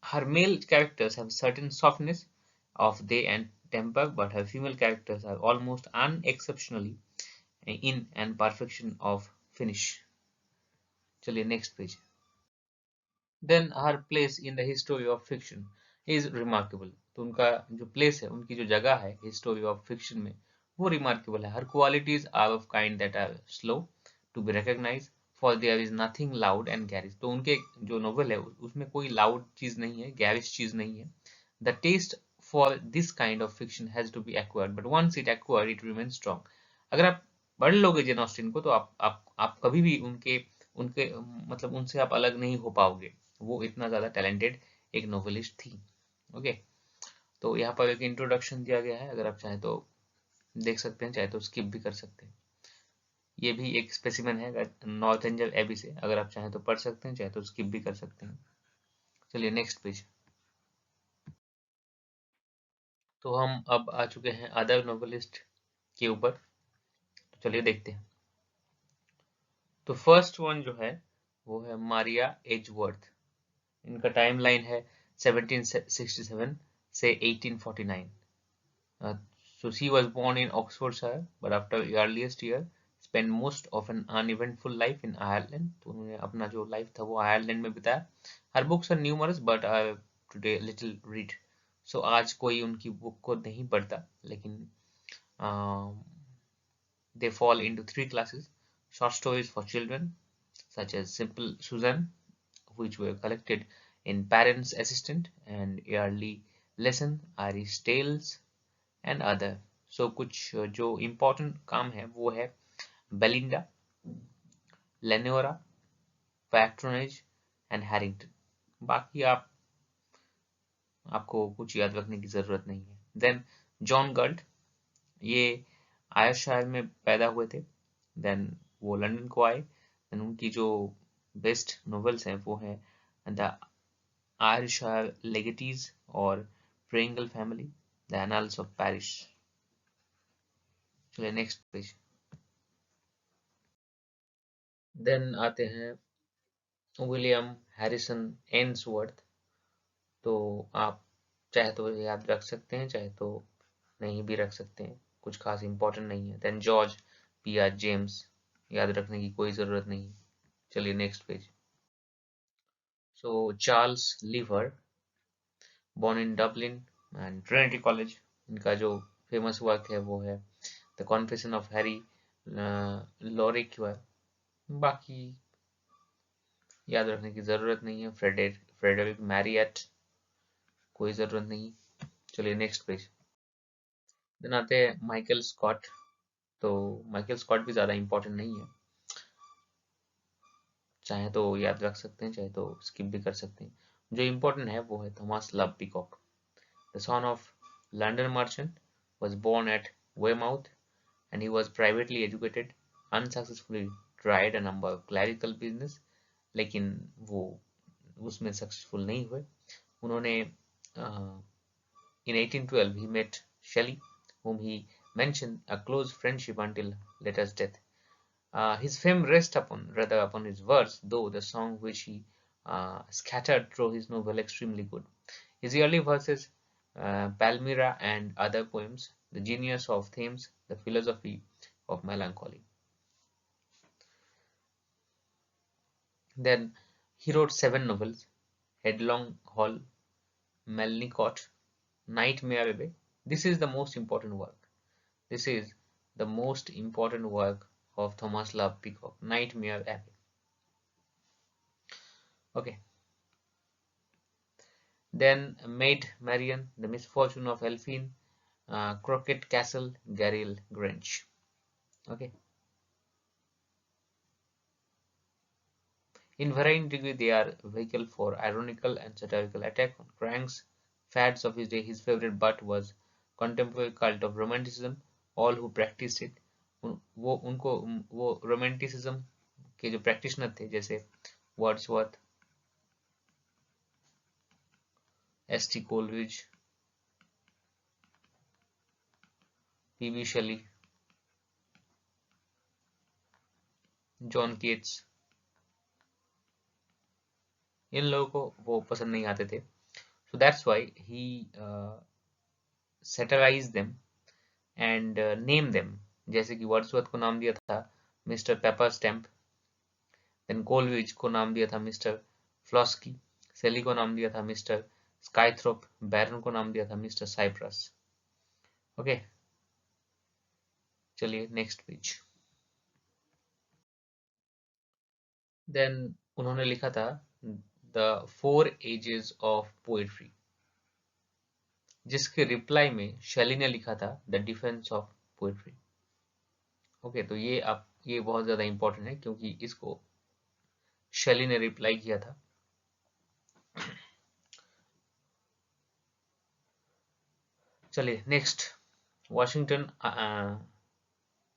her male characters have certain softness of day and temper, but her female characters are almost unexceptionally in and perfection of finish. चलिए next page. Then her place in the history of fiction is remarkable. तो उनका जो place है, उनकी जो जगह है history of fiction में, वो रिमार्केबल है. Her qualities are of kind that are slow to be recognize, for there is nothing loud and garish. तो उनके जो नोवेल है उसमें कोई लाउड चीज नहीं है, गैरिश चीज नहीं है. The taste for this kind of fiction has to be acquired, but once it acquired it remain strong. अगर आप पढ़ लोगे जेन ऑस्टिन को, तो आप कभी भी उनके उनके मतलब उनसे आप अलग नहीं हो पाओगे. वो इतना ज्यादा टैलेंटेड एक नोवेलिस्ट थी. ओके, तो यहाँ पर एक इंट्रोडक्शन दिया गया है, अगर आप चाहें तो देख सकते हैं, चाहे तो स्किप भी कर सकते हैं. ये भी एक स्पेसिमेन है नॉर्थ एंजल एबी से, अगर आप चाहें तो पढ़ सकते हैं, चाहे तो स्किप भी कर सकते हैं. चलिए नेक्स्ट पेज. तो हम अब आ चुके हैं अदर नोवेलिस्ट के ऊपर, तो चलिए देखते हैं. तो फर्स्ट वन जो है वो है मारिया एजवर्थ. इनका टाइमलाइन है 1767 से 1849. So she was born in Oxfordshire, but after earliest year spent most of an uneventful life in Ireland. तो उन्होंने अपना जो लाइफ था वो आयरलैंड में बिताया. Her books are numerous, but I today little read. So आज कोई उनकी बुक को नहीं पढ़ता, लेकिन they fall into three classes: short stories for children, such as Simple Susan, which were collected in Parents Assistant and Yearly Lesson, Irish Tales, and other. So कुछ जो important काम है वो है Belinda, Leonora, Patronage and Harrington. बाकी आपको कुछ याद रखने की जरूरत नहीं है. देन जॉन गर्ल्ट, ये आयरशायर में पैदा हुए थे. देन वो लंदन को आए. देन उनकी जो बेस्ट नॉवेल्स हैं वो हैं द आयरशायर लेगेटीज और Pringle family, the annals of parish. चलिए नेक्स्ट पेज. देन आते हैं विलियम हैरिसन एन्सवर्थ. तो आप चाहे तो याद रख सकते हैं, चाहे तो नहीं भी रख सकते हैं, कुछ खास इंपॉर्टेंट नहीं है. Then George P R James, याद रखने की कोई ज़रूरत नहीं. चलिए next page. So Charles Lever, born in Dublin and Trinity College. इनका जो फेमस वर्क है वो है द कॉन्फेशन ऑफ हैरी लॉरिक्यूअर. बाकी याद रखने की ज़रूरत नहीं है. फ्रेडरिक मैरियट, कोई ज़रूरत नहीं. चलिए नेक्स्ट पेज. देन आते हैं माइकल स्कॉट. तो माइकल स्कॉट भी ज़्यादा इंपॉर्टेंट नहीं है, चाहे तो याद रख सकते हैं, चाहे तो स्किप भी कर सकते हैं. जो इम्पोर्टेंट है वो है Thomas love peacock. The son of London merchant, was born at Weymouth and he was privately educated, unsuccessfully tried a number of clerical business, लेकिन वो उसमें सक्सेसफुल नहीं हुए. उन्होंने in 1812 he met Shelley, whom he mentioned a close friendship until latter's death. His fame rests rather upon his verse, though the song which he scattered through his novel extremely good. His early verses, Palmyra and other poems, the genius of themes, the philosophy of melancholy. Then he wrote 7 novels: Headlong Hall, Melnicott, Nightmare Abbey. This is the most important work. This is the most important work of Thomas Love Peacock, Nightmare Abbey. Okay. Then Maid Marian, The Misfortune of Elphine, Crockett Castle, Garil Grange. Okay. In varying degree, they are vehicle for ironical and satirical attack on cranks, fads of his day. His favorite butt was contemporary cult of romanticism. All who practiced it, वो romanticism के जो practitioner थे, जैसे Wordsworth, S.T. Coleridge, P.B. Shelley, John Keats, इन लोगों को वो पसंद नहीं आते थे. So that's why he satirized them and named them. जैसे कि वर्ड्सवर्थ को नाम दिया था mister Paper Stamp. Then Coleridge को नाम दिया था मिस्टर फ्लॉस्की. सेली को नाम दिया था मिस्टर स्काइथ्रोप, बैरन को नाम दिया था मिस्टर साइप्रस। ओके, चलिए नेक्स्ट पेज। देन उन्होंने लिखा था द 4 एजेस ऑफ पोएट्री, जिसके रिप्लाई में शैली ने लिखा था the defence of poetry. Okay, तो ये बहुत ज्यादा इंपॉर्टेंट है क्योंकि इसको शैली ने रिप्लाई किया था। चलिए next, Washington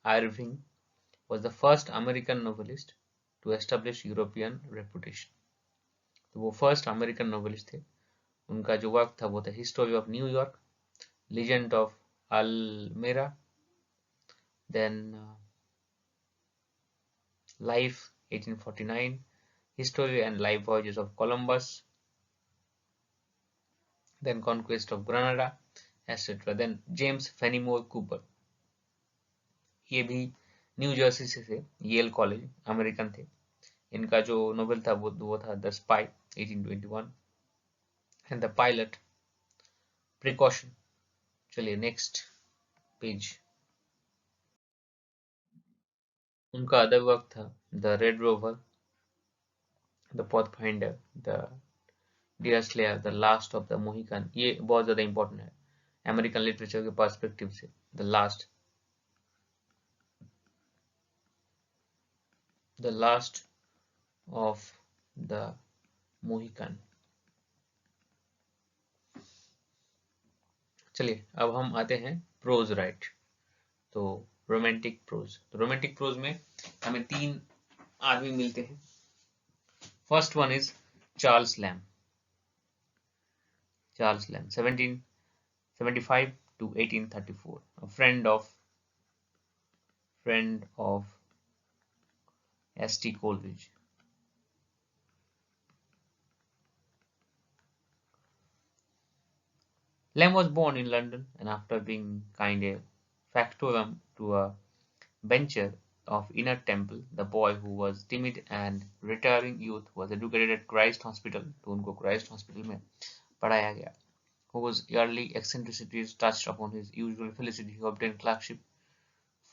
आयरविंग was the first American novelist to establish European reputation. तो वो फर्स्ट अमेरिकन नोवेलिस्ट थे। उनका जो वर्क था वो था history of New York, legend of Alhambra, then life 1849, history and life voyages of Columbus, then conquest of Granada etcetera. Then James Fenimore Cooper, ये भी न्यू जर्सी से थे, येल कॉलेज, अमेरिकन थे। इनका जो नोवेल था वो था the spy 1821 and the pilot precaution. चलिए नेक्स्ट पेज। उनका अदर वर्क था the red rover, the pathfinder, the deer slayer, the last of the Mohican. ये बहुत ज्यादा इंपॉर्टेंट है अमेरिकन लिटरेचर के पर्सपेक्टिव से। The last of the Mohican. चलिए अब हम आते हैं प्रोज राइट। तो रोमांटिक प्रोज, तो रोमांटिक प्रोज में हमें 3 आदमी मिलते हैं। First one is Charles lamb. Charles lamb 1775 to 1834, a friend of S.T. Coleridge. Lamb was born in London, and after being kind a factotum to a bencher of Inner Temple, the boy, who was timid and retiring youth, was educated at Christ Hospital, तो उनको Christ Hospital में पढ़ाया गया, whose early eccentricities touched upon his usual felicity. He obtained clerkship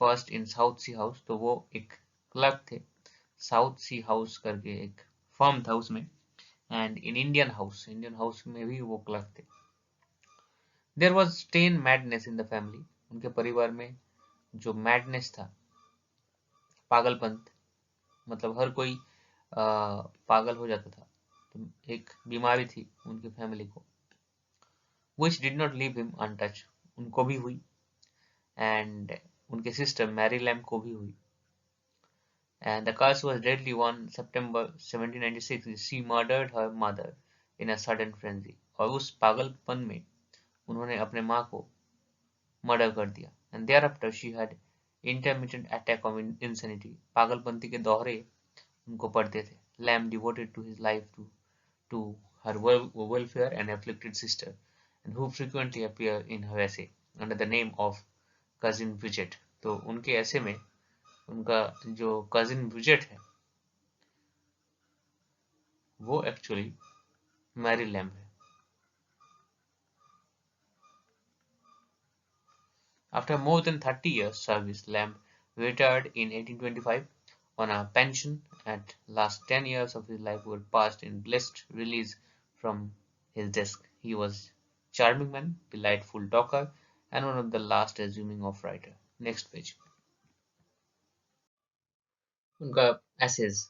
first in South Sea House, तो वो एक clerk थे south सी house करके एक फर्म था उसमें, एंड इन इंडियन हाउस में भी वो क्लर्क थे। There was stain madness in the family, उनके परिवार में जो मैडनेस था, पागलपंत, मतलब हर कोई पागल हो जाता था, तो एक बीमारी थी उनकी फैमिली को, which did not leave him untouched, उनको भी हुई, एंड उनके सिस्टर मैरी लैम्ब को भी हुई, and the curse was deadly. On September 1796, she murdered her mother in a sudden frenzy, और उस पागलपन में उन्होंने अपने माँ को मर्डर कर दिया, and thereafter she had intermittent attack of insanity, पागलपंती के दौरे उनको पड़ते थे। Lamb devoted to his life to her welfare and afflicted sister, and who frequently appear in her essay under the name of cousin Bridget। तो उनके ऐसे में उनका जो कजिन ब्रिजेट है वो एक्चुअली मैरी लैम्ब है। After more than 30 years service, Lamb retired in 1825 on a pension. At last 10 years of his life were passed in blessed release from his desk. He was charming man, delightful talker, and one of the last assuming of writer. Next page. उनका essays.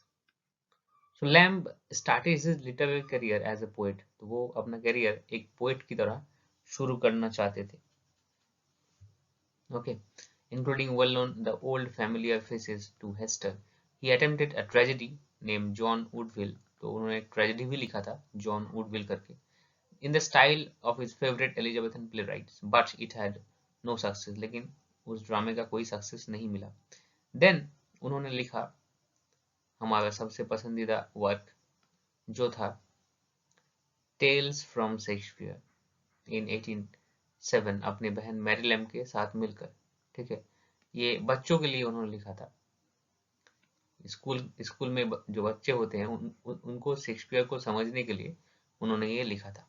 So Lamb started his literary career as a poet. तो वो अपना career एक poet की तरह शुरू करना चाहते थे। Okay, including well-known the old familiar faces to Hester. He attempted a tragedy named John Woodville. तो उन्होंने एक ट्रेजेडी भी लिखा था जॉन वुडविल करके, in the style of his favorite Elizabethan playwrights, but it had no success. लेकिन उस ड्रामे का कोई सक्सेस नहीं मिला। Then उन्होंने लिखा हमारा सबसे पसंदीदा वर्क जो था टेल्स फ्रॉम शेक्सपियर in 1807 अपनी बहन मैरी लैम्ब के साथ मिलकर। ठीक है, ये बच्चों के लिए उन्होंने लिखा था। स्कूल में जो बच्चे होते हैं उनको शेक्सपियर को समझने के लिए उन्होंने ये लिखा था।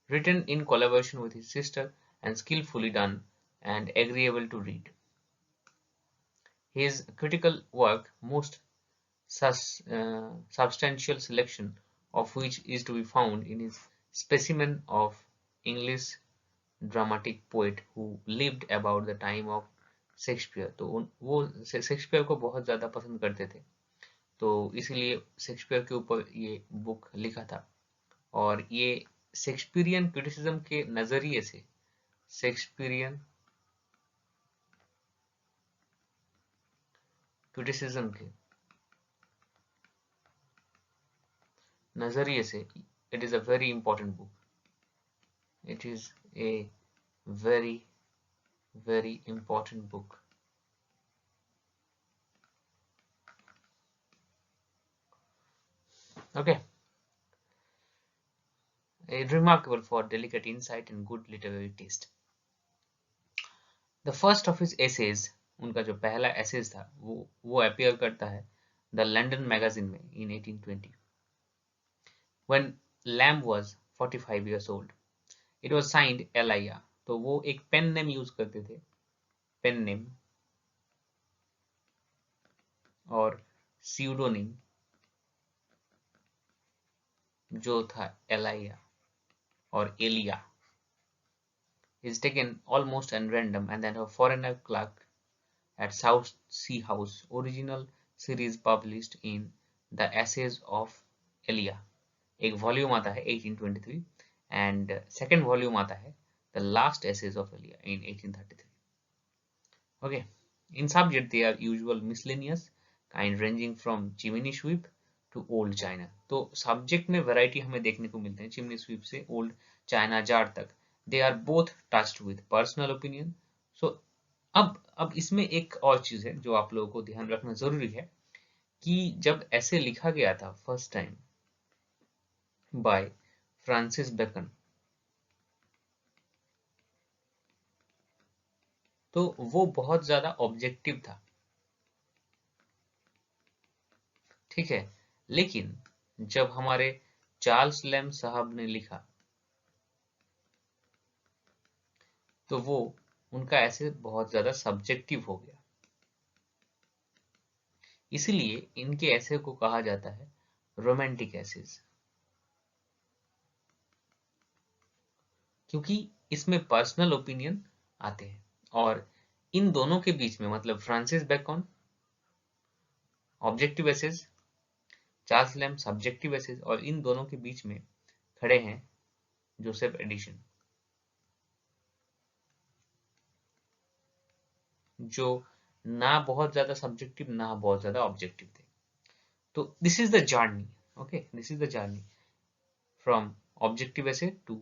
written in collaboration with his sister and skillfully done and agreeable to read. His critical work, most substantial selection of which is to be found in his Specimen of English Dramatic Poet who lived about the time of Shakespeare. तो वो Shakespeare को बहुत ज़्यादा पसंद करते थे, तो इसीलिए शेक्सपियर के ऊपर ये बुक लिखा था। और ये शेक्सपियरियन क्रिटिसिज्म के नज़रिए से, शेक्सपियरियन क्रिटिसिज्म के नज़रिए से it is a very important book. It is a very, very important book. Okay. Remarkable for delicate insight and good literary taste. The first of his essays, उनका जो पहला essays था, वो appear करता है The London Magazine में in 1820. When Lamb was 45 years old. It was signed Elia. तो वो एक पेन नेम यूज करते थे, पेन नेम और स्यूडोनिम जो था एलिया और Elia is taken almost at random and then a foreigner clerk at South Sea House. Original series published in The Essays of Elia. एक वॉल्यूम आता है 1823 and second वॉल्यूम आता है The Last Essays of Elia in 1833. Okay. In subject they are usual miscellaneous kind ranging from chimney sweep to old China. तो subject में variety हमें देखने को मिलते हैं चिमनी स्वीप से ओल्ड चाइना जार तक. They are both touched with personal opinion. So अब इसमें एक और चीज है जो आप लोगों को ध्यान रखना जरूरी है कि जब ऐसे लिखा गया था first time by Francis Bacon, तो वो बहुत ज्यादा ऑब्जेक्टिव था, ठीक है। लेकिन जब हमारे चार्ल्स लैम्ब साहब ने लिखा तो वो उनका ऐसे बहुत ज्यादा सब्जेक्टिव हो गया, इसीलिए इनके ऐसे को कहा जाता है रोमांटिक एसेज, क्योंकि इसमें पर्सनल ओपिनियन आते हैं। और इन दोनों के बीच में मतलब Francis Bacon objective essays, Charles Lamb subjective essays, और इन दोनों के बीच में खड़े हैं जोसेफ एडिसन, जो ना बहुत ज्यादा सब्जेक्टिव ना बहुत ज्यादा ऑब्जेक्टिव थे। तो this is the journey, okay, this is the journey from objective essay to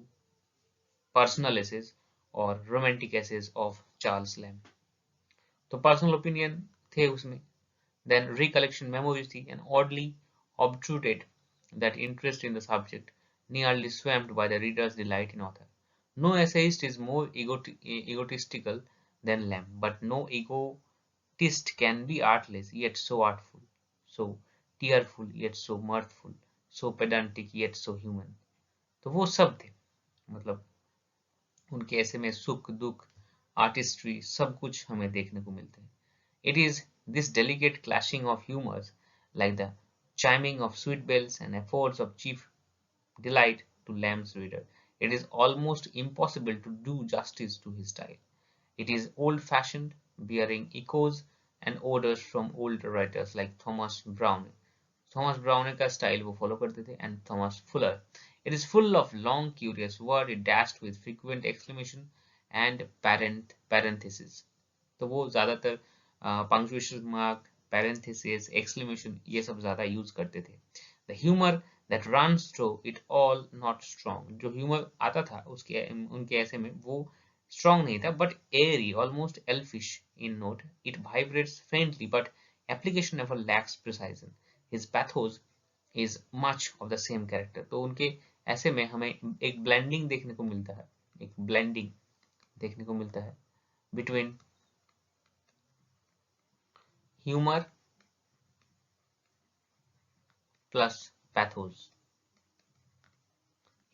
personal essays और romantic essays of Charles Lamb. तो पर्सनल ओपिनियन थे उसमें, then recollection memories थी, and oddly obtruded that interest in the subject nearly swamped by the reader's delight in author. No essayist is more egotistical than Lamb, but no egotist can be artless yet so artful, so tearful yet so mirthful, so pedantic yet so human. तो वो सब थे, मतलब उनके ऐसे में सुख दुख आर्टिस्ट्री सब कुछ हमें देखने को मिलते हैं। It is this delicate clashing of humors, like the chiming of sweet bells and efforts of chief delight to Lamb's reader. It is almost impossible to do justice to his style. It is old-fashioned, bearing echoes and odors from older writers like Thomas Browne. Thomas Browne का style वो follow करते थे, and Thomas Fuller. It is full of long, curious words, dashed with frequent exclamation and parentheses. तो वो ज्यादातर punctuation mark, parentheses, exclamation ये सब ज्यादा यूज करते थे। The humor that runs through it all not strong. जो ह्यूमर आता था उसके उनके ऐसे में वो strong नहीं था, but airy, almost elfish in note. It vibrates faintly, but application never lacks precision. His pathos is much of the same character. तो उनके ऐसे में हमें एक blending देखने को मिलता है, एक blending देखने को मिलता है between humor plus pathos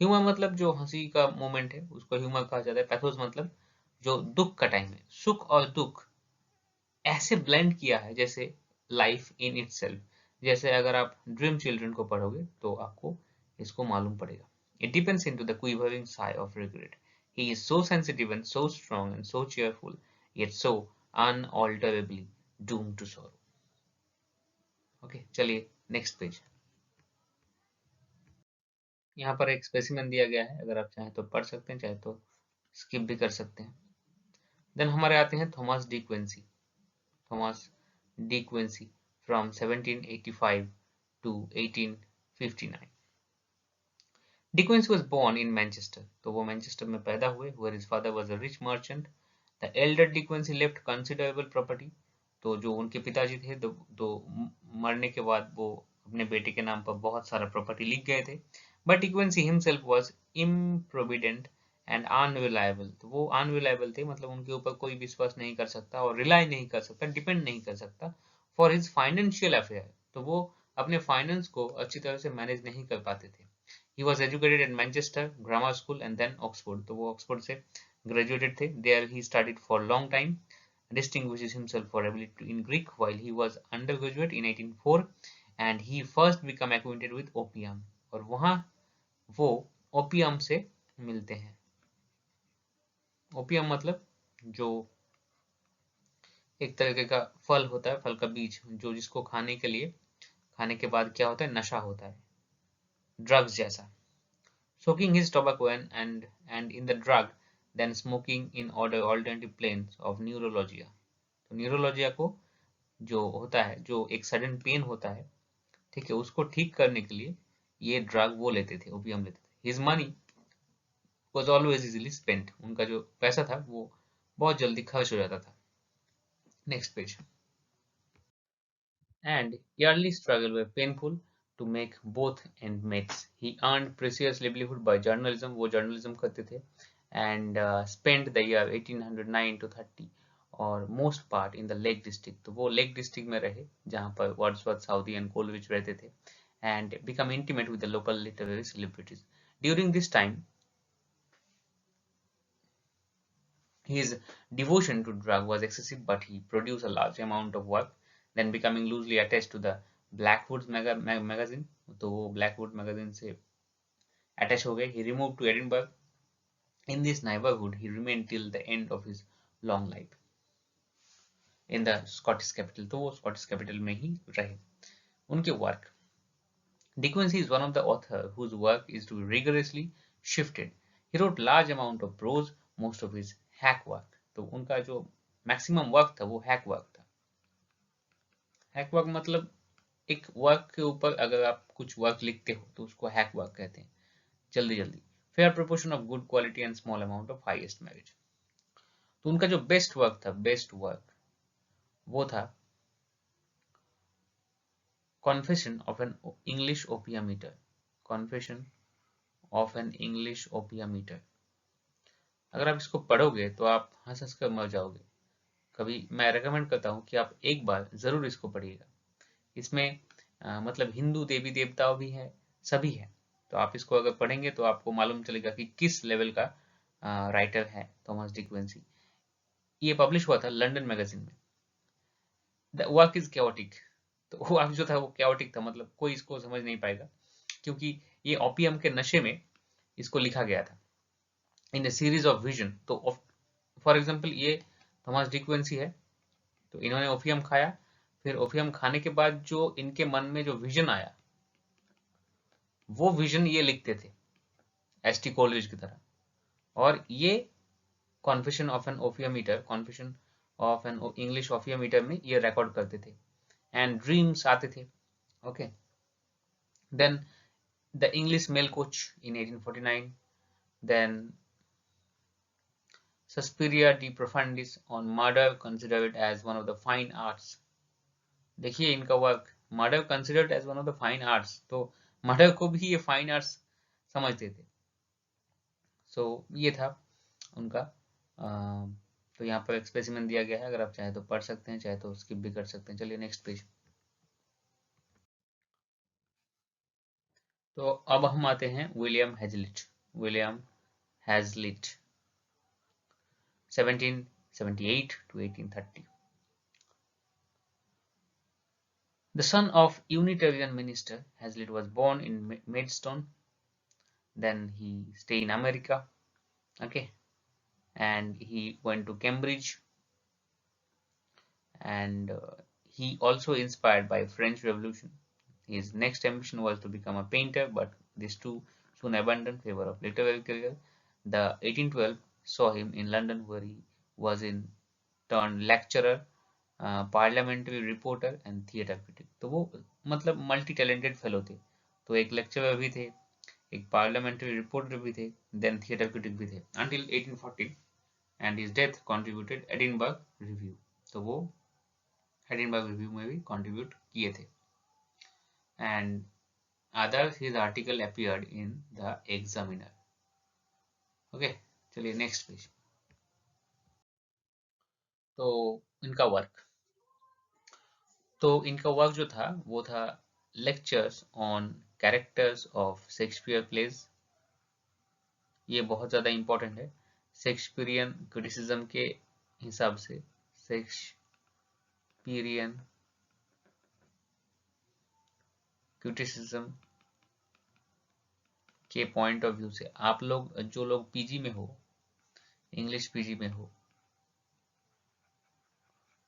humour मतलब जो हंसी का मोमेंट है उसको ह्यूमर कहा जाता है। पैथोस मतलब जो दुख का टाइम है, सुख और दुख ऐसे ब्लेंड किया है जैसे लाइफ इन इटसेल्फ। जैसे अगर आप ड्रीम चिल्ड्रन को पढ़ोगे तो आपको इसको मालूम पड़ेगा। It depends into the quivering sigh of regret. He is so sensitive and so strong and so cheerful, yet so unalterably doomed to sorrow. Okay, चलिए नेक्स्ट पेज। यहाँ पर एक स्पेसिमेन दिया गया है, अगर आप चाहें तो पढ़ सकते हैं, चाहे तो स्किप भी कर सकते हैं। देन हमारे आते हैं Thomas De Quincy. Thomas De Quincy from 1785 to 1859। De Quincey was born in Manchester, तो वो मैनचेस्टर में पैदा हुए, where his father was a rich merchant. The elder De Quincey left considerable property, तो जो उनके पिताजी थे तो मरने के बाद वो अपने बेटे के नाम पर बहुत सारा प्रॉपर्टी लिख गए थे। But De Quincey himself was improvident and unreliable, तो वो अनरिलायबल थे, मतलब उनके ऊपर कोई विश्वास नहीं कर सकता और रिलाई नहीं कर सकता, डिपेंड नहीं कर सकता फॉर हिज फाइनेंशियल अफेयर, तो वो अपने फाइनेंस को अच्छी तरह से मैनेज नहीं कर पाते थे। He was educated at Manchester Grammar School and then Oxford, तो वो ऑक्सफोर्ड से ग्रेजुएटेड थे। There he studied for long time, distinguishes himself for ability in Greek while he was undergraduate in 1804 and he first became acquainted with opium, और वहाँ वो opium से मिलते हैं। ओपियम मतलब जो एक तरीके का फल होता है, फल का बीज, जो जिसको खाने के लिए, खाने के बाद क्या होता है, नशा होता है, ड्रग्स जैसा। Soaking his tobacco and in the drug, then smoking in order alternative planes of neurologia, तो न्यूरोलॉजिया को जो होता है, जो एक सडन पेन होता है, ठीक है, उसको ठीक करने के लिए ये ड्रग वो लेते थे, ओपियम लेते थे। His money was always easily spent, उनका जो पैसा था वो बहुत जल्दी खर्च हो जाता था। Next page. And early struggle were painful to make both end mates. He earned precious livelihood by journalism, वो journalism करते थे, and spent the year 1809 to 30 और most part in the Lake District, तो वो Lake District में रहे जहाँ पर वर्ड्सवर्थ, साउदी and कोलरिज रहते थे, and become intimate with the local literary celebrities. During this time, his devotion to drug was excessive, but he produced a large amount of work, then becoming loosely attached to the Blackwoods magazine, तो वो Blackwood magazine से attach हो गए। He removed to Edinburgh. In this neighborhood, he remained till the end of his long life in the Scottish capital, तो वो Scottish capital में ही रहे। उनके work, De Quincey is one of the authors whose work is to be rigorously shifted. He wrote large amount of prose, most of his hack work, तो उनका जो maximum work था वो हैक वर्क था। Hack work मतलब एक work के ऊपर अगर आप कुछ वर्क लिखते हो तो उसको हैक वर्क कहते हैं, जल्दी जल्दी। Fair proportion of good quality and small amount of highest marriage, तो उनका जो बेस्ट वर्क था, बेस्ट वर्क वो था confession of an English opium eater. Confession of an English opium eater, अगर आप इसको पढ़ोगे तो आप हंस हंस कर मर जाओगे। कभी मैं रेकमेंड करता हूँ कि आप एक बार जरूर इसको पढ़िएगा। इसमें मतलब हिंदू देवी देवताओं भी है, सभी है, तो आप इसको अगर पढ़ेंगे तो आपको मालूम चलेगा कि किस लेवल का राइटर है थॉमस डी क्विंसी। ये पब्लिश हुआ था लंदन मैगजीन में। द वर्क इज कैओटिक, तो वर्क जो था वो कैओटिक था, मतलब कोई इसको समझ नहीं पाएगा, क्योंकि ये ओपियम के नशे में इसको लिखा गया था इन ए सीरीज ऑफ विजन। तो फॉर एग्जाम्पल ये थॉमस डी क्विंसी है, तो इन्होंने ओपियम खाया, फिर ओपियम खाने के बाद जो इनके मन में जो विजन आया, वो विजन ये लिखते थे एसटी कोलरिज की तरह। और ये confession of an opium eater, confession of an English opium eater में ये रिकॉर्ड करते थे, एंड ड्रीम्स आते थे। Okay, then the English mail coach in 1849, देन Suspiria de Profundis on murder considered as one of the fine arts। देखिए इनका work, murder considered as one of the fine arts, तो murder को भी ये fine arts समझते थे। सो ये था उनका। तो यहाँ पर एक स्पेसिमेन दिया गया है, अगर आप चाहे तो पढ़ सकते हैं, चाहे तो स्किप भी कर सकते हैं। चलिए नेक्स्ट पेज। तो अब हम आते हैं William Hazlitt. William Hazlitt 1778 to 1830. The son of Unitarian minister, Hazlitt was born in Maidstone. Then he stayed in America, okay, and he went to Cambridge, and he also inspired by French Revolution. His next ambition was to become a painter, but these two soon abandoned favor of literary career. The 1812 saw him in London, where he was in turn lecturer, parliamentary reporter and theatre critic. तो वो मतलब multi talented fellow थे। तो एक lecturer भी थे, एक parliamentary reporter भी थे, देन थिएटर क्रिटिक भी थे until 1840 and his death contributed Edinburgh review. तो वो एडिनबर्ग रिव्यू में भी कंट्रीब्यूट किए थे and others his article appeared in the Examiner. Okay, चलिए नेक्स्ट पेज। तो इनका वर्क जो था वो था lectures on characters of Shakespeare plays. ये बहुत ज़्यादा इंपॉर्टेंट है शेक्सपियरियन क्रिटिसिज्म के हिसाब से। शेक्सपियरियन क्रिटिसिज्म के पॉइंट ऑफ व्यू से आप लोग जो लोग पीजी में हो, इंग्लिश पीजी में हो,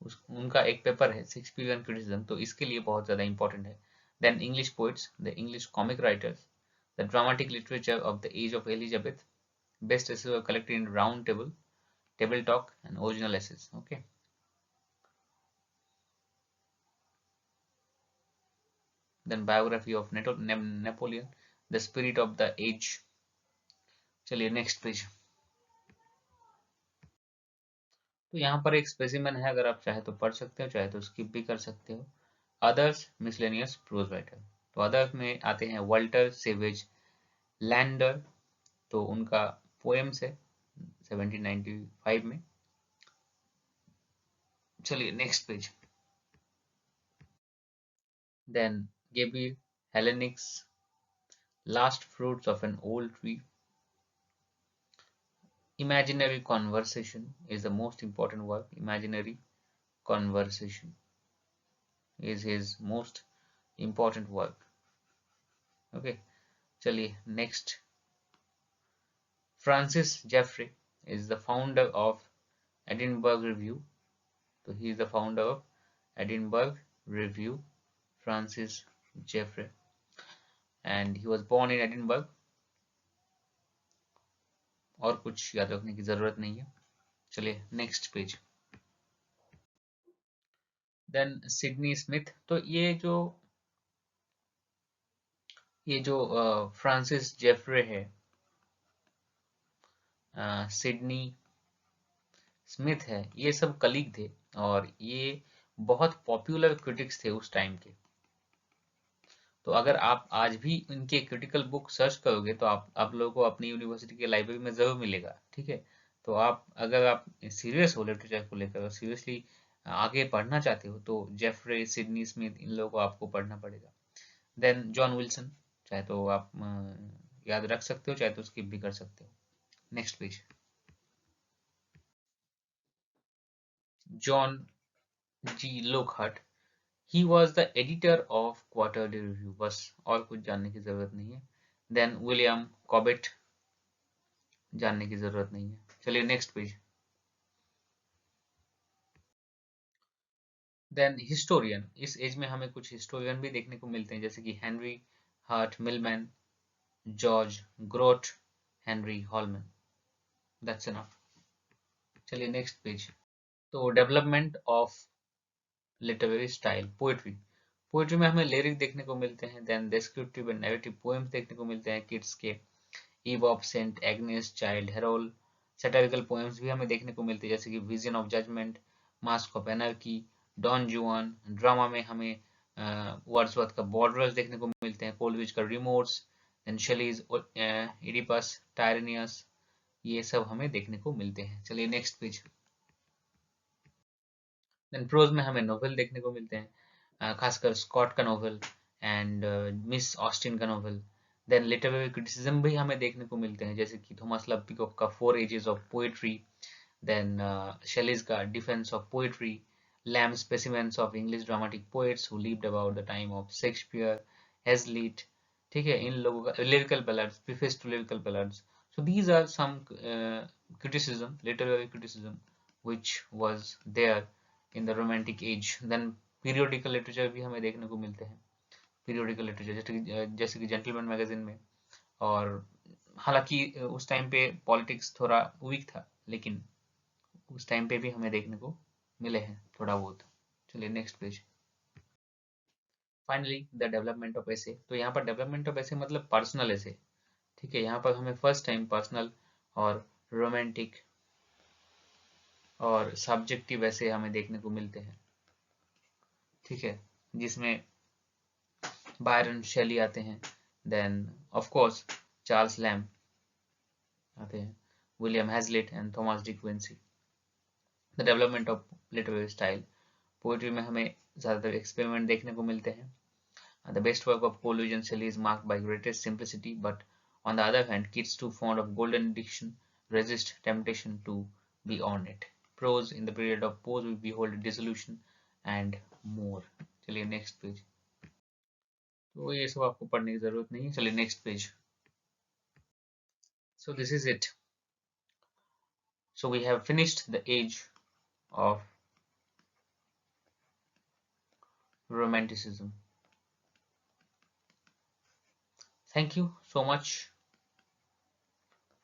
उनका एक पेपर है शेक्सपियरियन क्रिटिसिज्म, तो इसके लिए बहुत ज़्यादा इंपॉर्टेंट है। Then English poets, the English comic writers, the dramatic literature of the age of Elizabeth, best essays were collected in round table talk and original essays. Okay. Then biography of Napoleon, the spirit of the age. चलिए next page. तो यहाँ पर एक specimen है, अगर आप चाहे तो पढ़ सकते हो, चाहे तो स्किप भी कर सकते हो। अदर्स मिसलेनियस प्रोज राइटर, तो अदर्स में आते हैं वाल्टर सेवेज लैंडर, तो उनका पोएम्स है 1795 में। चलिए नेक्स्ट पेज। देन गेबी Hellenics last fruits of an old tree. Imaginary conversation is the most important work. Imaginary conversation is his most important work. Okay, चलिए next. Francis Jeffrey is the founder of Edinburgh Review. So he is the founder of Edinburgh Review, Francis Jeffrey, and he was born in Edinburgh. और कुछ याद रखने की जरूरत नहीं है। चलिए next page. Then Sydney Smith, तो ये जो फ्रांसिस जेफरे है, सिडनी स्मिथ है, ये सब कलीग थे और ये बहुत पॉपुलर क्रिटिक्स थे उस टाइम के। तो अगर आप आज भी इनके क्रिटिकल बुक सर्च करोगे तो आप लोगों को अपनी यूनिवर्सिटी के लाइब्रेरी में जरूर मिलेगा, ठीक है। तो अगर आप सीरियस हो लिटरेचर को लेकर, सीरियसली आगे पढ़ना चाहते हो, तो जेफरे, सिडनी स्मिथ, इन लोगों को आपको पढ़ना पड़ेगा। देन जॉन विल्सन, चाहे तो आप याद रख सकते हो, चाहे तो स्किप भी कर सकते हो। Next page. John G Lockhart, he was the editor of quarterly review, बस और कुछ जानने की जरूरत नहीं है। देन विलियम कॉबेट, जानने की जरूरत नहीं है। चलिए नेक्स्ट पेज। देन हिस्टोरियन, इस एज में हमें कुछ हिस्टोरियन भी देखने को मिलते हैं, जैसे कि Henry Hart Milman, George Grote, Henry Hallam. That's enough. चलिए नेक्स्ट पेज। तो development of literary style, poetry में हमें लिरिक देखने को मिलते हैं। देन डिस्क्रिप्टिव एंड नैरेटिव पोएम्स देखने को मिलते हैं किड्स के, eve of Saint Agnes, Childe Harold. Satirical poems भी हमें देखने को मिलते हैं, जैसे कि vision of judgement, mask of anarchy, Don Juan. Drama में हमें वर्ड्सवर्थ का बॉर्डर्स देखने को मिलते हैं, कोलरिज का रिमोर्स, देन शेलीज इडिपस, टायरेनियस, ये सब हमें देखने को मिलते हैं। चलिए नेक्स्ट पेज। देन प्रोज में हमें नोवेल देखने को मिलते हैं, खासकर स्कॉट का नोवेल एंड मिस ऑस्टिन का नोवेल। देन लिटरेरी क्रिटिसिज्म भी हमें देखने को मिलते हैं, जैसे कि थॉमस लव पीकॉक का 4 ages of poetry, then Shelley's का defence of poetry, Lamb specimens of English dramatic poets who lived about the time of Shakespeare, Hazlitt, ठीक है, इन लोगों का lyrical ballads, preface to lyrical ballads. So these are some criticism, literary criticism, which was there in the Romantic age. Then periodical literature भी हमें देखने को मिलते हैं. Periodical literature जैसे कि जेंटलमैन मैगजीन में. और हालांकि उस टाइम पे पॉलिटिक्स थोड़ा वीक था, लेकिन उस टाइम पे भी हमें देखने को मिले हैं थोड़ा बहुत. चलिए next page. Finally the development of ऐसे. तो यहाँ पर डेवलपमेंट ऑफ ऐसे मतलब पर्सनल ऐसे. ठीक है, यहाँ पर हमें फर्स्ट टाइम पर्सनल और रोमांटिक और सब्जेक्टिव ऐसे हमें देखने को मिलते हैं. ठीक है, जिसमें बायरन शेली आते हैं, then of course Charles Lamb आते हैं, William Hazlitt and Thomas De Quincey. The development of literary style. Poetry में हमें ज़्यादातर एक्सपेरिमेंट देखने को मिलते हैं. The best work of Coleridge and Shelley is marked by greatest simplicity, but on the other hand, kids too fond of golden diction resist temptation to be on it. Prose in the period of pose we behold dissolution and more. चलिए next page. तो ये सब आपको पढ़ने की जरूरत नहीं है. चलिए next page. So this is it. So we have finished the age of romanticism. Thank you so much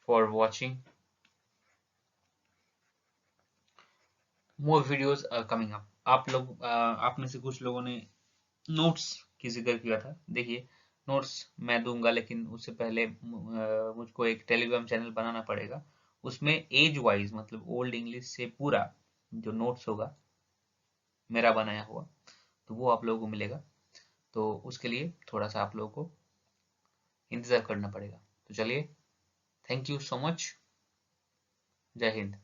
for watching. More videos are coming up. आप में से कुछ लोगों ने नोट्स की जिक्र किया था. देखिए नोट्स मैं दूंगा, लेकिन उससे पहले मुझको एक टेलीग्राम चैनल बनाना पड़ेगा. उसमें एज वाइज मतलब ओल्ड इंग्लिश से पूरा जो नोट्स होगा मेरा बनाया हुआ, तो वो आप लोगों को मिलेगा. तो उसके लिए थोड़ा सा आप लोगों को इंतजार करना पड़ेगा. तो चलिए, थैंक यू सो मच. जय हिंद.